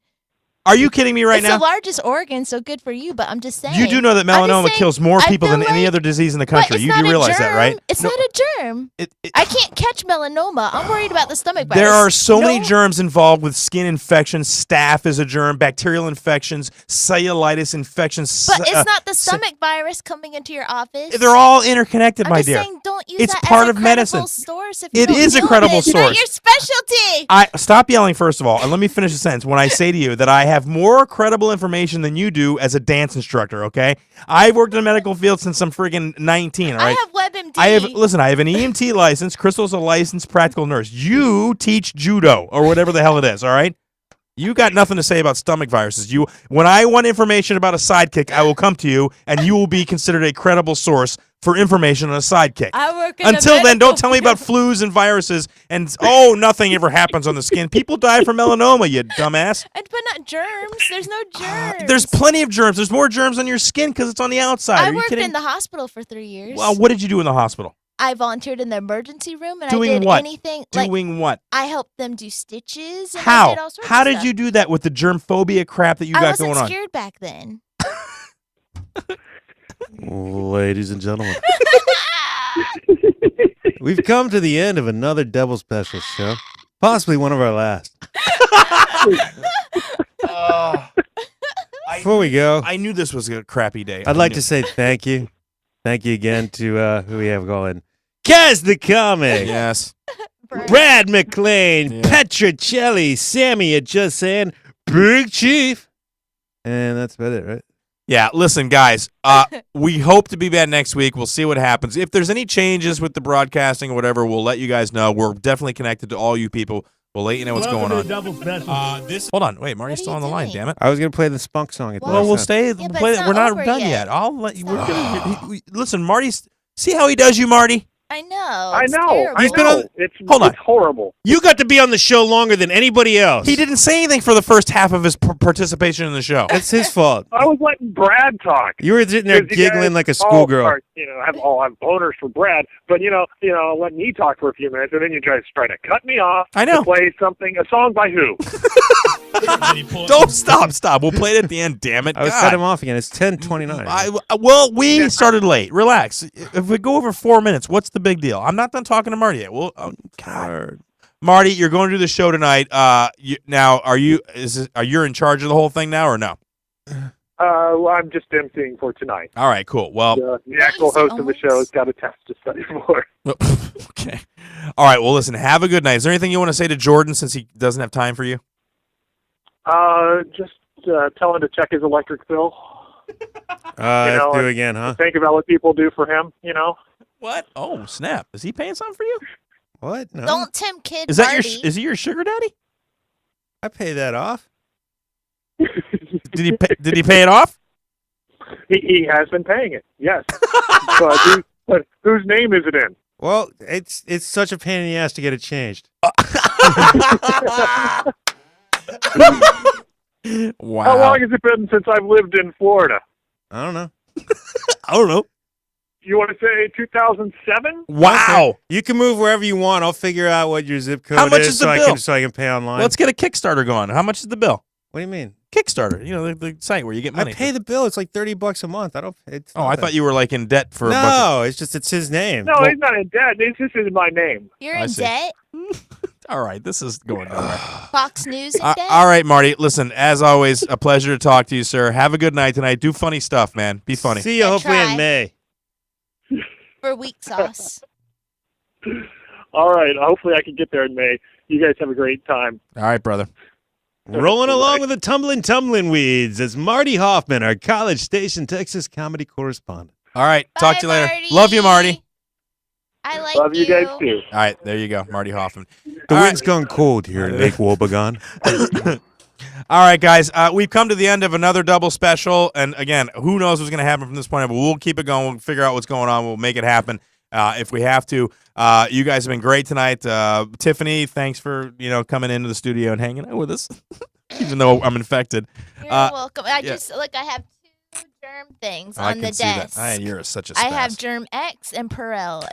Are you kidding me right it's now? the largest organ, so good for you. But I'm just saying. You do know that I'm just melanoma saying, kills more I people feel than any other disease in the But country. it's You not do a realize germ. that, right? It's not a germ. I can't catch melanoma. I'm worried about the stomach virus. There are so many No- germs involved with skin infections. Staph is a germ. Bacterial infections, cellulitis infections. But it's not the stomach virus coming into your office. They're all interconnected, I'm my just dear. saying, don't use It's that part as a of medicine. credible source if you It don't is a deal with credible it. It's not source. your specialty. I stop yelling first of all, and let me finish the sentence. When I say to you that I have more credible information than you do as a dance instructor, okay? I've worked in the medical field since I'm friggin' 19. All right. I have WebMD. I have an EMT license. Crystal's a licensed practical nurse. You teach judo or whatever the hell it is. All right. You got nothing to say about stomach viruses. When I want information about a sidekick, I will come to you, and you will be considered a credible source for information on a sidekick. I work in Until the then, don't medical tell me about flus and viruses and nothing ever happens on the skin. People die from melanoma, you dumbass. But not germs. There's no germs. There's plenty of germs. There's more germs on your skin because it's on the outside. I Are you worked kidding? in the hospital for 3 years. Well, what did you do in the hospital? I volunteered in the emergency room, and Doing I did what? anything. Doing what? I helped them do stitches. And I How? did all sorts How of did stuff. you do that with the germ phobia crap that you I got wasn't going on? scared back then. Ladies and gentlemen, we've come to the end of another double special show, possibly one of our last. Before we go, I knew this was a crappy day. I'd like to say thank you. Thank you again to who we have calling. Kaz the Comic. Yes. Brad McLean, Petrocelli, Sammy at Just Saying, Big Chief. And that's about it, right? Yeah, listen, guys, we hope to be back next week. We'll see what happens. If there's any changes with the broadcasting or whatever, we'll let you guys know. We're definitely connected to all you people. We'll let you know what's going on. Double special. Hold on. Wait, Marty's still on the line, damn it. I was going to play the spunk song at the Well, last we'll time. stay. but Play it's it. not We're not over done yet. yet. I'll let you. Listen, Marty's. See how he does you, Marty? I know. I it's know. terrible. I know. Hold on. It's horrible. You got to be on the show longer than anybody else. He didn't say anything for the first half of his participation in the show. That's his fault. I was letting Brad talk. You were sitting there 'Cause you giggling guys like a all schoolgirl. start, have boners for Brad, but let me talk for a few minutes, and then you guys try to cut me off. I know. To play a song by who? Don't stop. We'll play it at the end, damn it. I was God. cut him off again. It's 10:29. Well, we started late. Relax. If we go over 4 minutes, what's the big deal? I'm not done talking to Marty yet. Well, God. Marty, you're going to do the show tonight. Now, are you in charge of the whole thing now or no? Well, I'm just emceeing for tonight. All right, cool. Well, The actual host of the show has got a test to study for. okay. All right. Well, listen. Have a good night. Is there anything you want to say to Jordan since he doesn't have time for you? Just tell him to check his electric bill. Let's do it again, huh? Think about what people do for him. What? Oh, snap! Is he paying something for you? What? No. Don't tempt kid Is that Marty. is he your sugar daddy? I pay that off. Did he pay it off? He has been paying it. Yes. but whose name is it in? Well, it's such a pain in the ass to get it changed. Wow. How long has it been since I've lived in Florida? I don't know. I don't know. You want to say 2007? Wow. You can move wherever you want. I'll figure out what your zip code How much is the so bill? so I can pay online. Let's get a Kickstarter going. How much is the bill? What do you mean? Kickstarter. The site where you get money. I pay the bill. It's like $30 a month. I don't. It's I thought you were like in debt for a bunch No, it's his name. No, he's not in debt. This is my name. You're I in see. debt. All right, this is going nowhere. Fox News in debt. All right, Marty. Listen, as always, a pleasure to talk to you, sir. Have a good night tonight. Do funny stuff, man. Be funny. See you hopefully try. in May. For weak sauce. All right. Hopefully I can get there in May. You guys have a great time. All right, brother. Rolling along with the tumbling weeds is Marty Hoffman, our College Station, Texas comedy correspondent. All right, talk to you later. Marty. Love you, Marty. I like Love you guys too. All right, there you go, Marty Hoffman. The All wind's gone cold here in Lake Wobegon. All right, guys, we've come to the end of another double special, and again, who knows what's going to happen from this point on, but we'll keep it going. We'll figure out what's going on. We'll make it happen if we have to. You guys have been great tonight. Tiffany, thanks for coming into the studio and hanging out with us. even though I'm infected. You're welcome. I have 2 germ things on the desk. You're such a spaz. I have Germ X and Perel.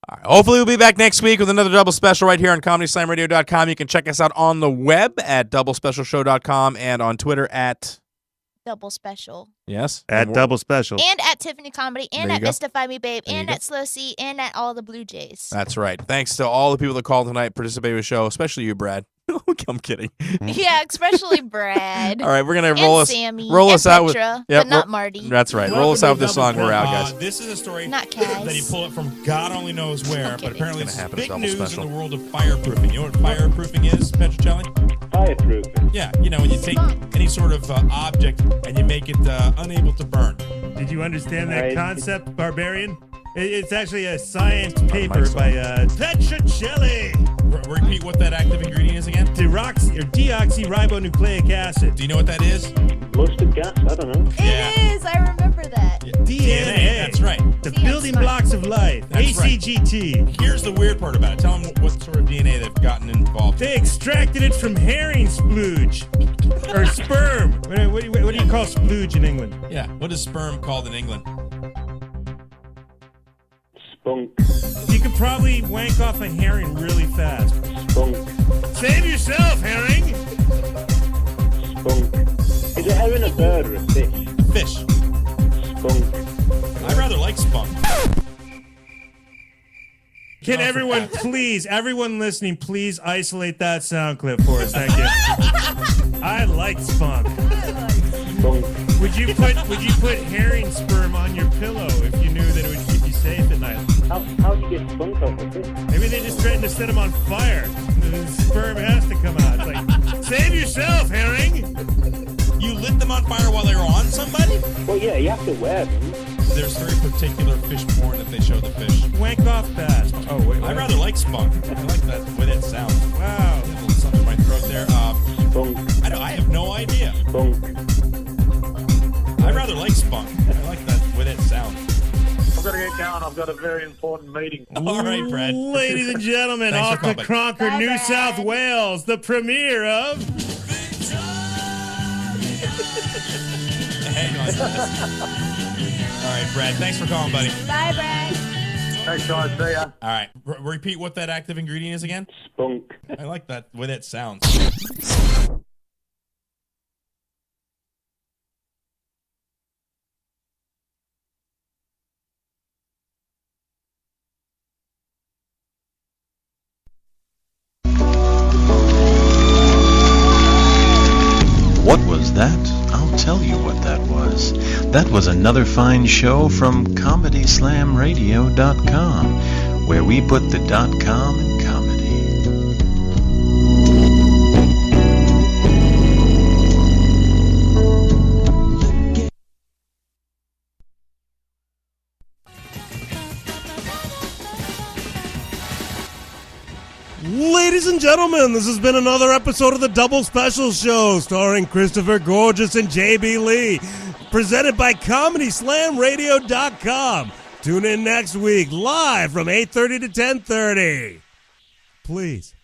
All right. Hopefully, we'll be back next week with another double special right here on ComedySlamRadio.com. You can check us out on the web at doublespecialshow.com and on Twitter at Double Special. Yes. At Double Special. And at Tiffany Comedy, and at go. Mystify Me Babe, and at Slow C, and at all the Blue Jays. That's right. Thanks to all the people that called tonight, participated with the show, especially you, Brad. I'm kidding. Yeah, especially Brad. All right, we're gonna Sammy, roll us out with, Petra, but not Marty. That's right. Roll us out with this song. We're out, guys. This is a story Not that he pulled up from God only knows where, but apparently It's it's gonna happen big at news Double Special. in the world of fireproofing. You know what fireproofing is, Petrocelli? Fireproofing. Yeah, when you take any sort of object and you make it unable to burn. Did you understand that Right. concept, Barbarian? It's actually a science paper by Petrocelli. Repeat what that active ingredient is again. Deoxyribonucleic acid. Do you know what that is? Mustard gas? I don't know. It is. I remember that. DNA. That's right. The building blocks of life. That's right. ACGT. Here's the weird part about it. Tell them what sort of DNA they've gotten involved. They extracted it from herring splooge. Or sperm. What do you call splooge in England? Yeah. What is sperm called in England? Spunk. You could probably wank off a herring really fast. Spunk. Save yourself, herring! Spunk. Is a herring a bird or a fish? Fish. Spunk. I rather like spunk. Can everyone listening, please isolate that sound clip for us? Thank you. I like spunk. Spunk. Would you put herring sperm on your pillow if you knew that it would keep you safe at night? How do you get spunk off the fish? Maybe they just threatened to set them on fire. The sperm has to come out. It's like, save yourself, herring! You lit them on fire while they were on somebody? Well, yeah, you have to wear them. There's very particular fish porn that they show the fish. Wank off fast. Oh, wait. I rather like spunk. I like that the way that sounds. Wow. A little something in my throat there. Spunk. I have no idea. Spunk. I rather like spunk. I like that the way that sounds. I've got to get going. I've got a very important meeting. All right, Brad. Ladies and gentlemen, Thanks off for to coming. Concord, New South Wales, the premiere of... Hang on. All right, Brad. Thanks for calling, buddy. Bye, Brad. Thanks, guys. See ya. All right. Repeat what that active ingredient is again. Spunk. I like that the way that sounds. What was that? I'll tell you what that was. That was another fine show from ComedySlamRadio.com, where we put the .com in comedy. Ladies and gentlemen, this has been another episode of the Double Special Show, starring Christopher Gorges and JB Lee, presented by ComedySlamRadio.com. Tune in next week, live from 8:30 to 10:30. Please.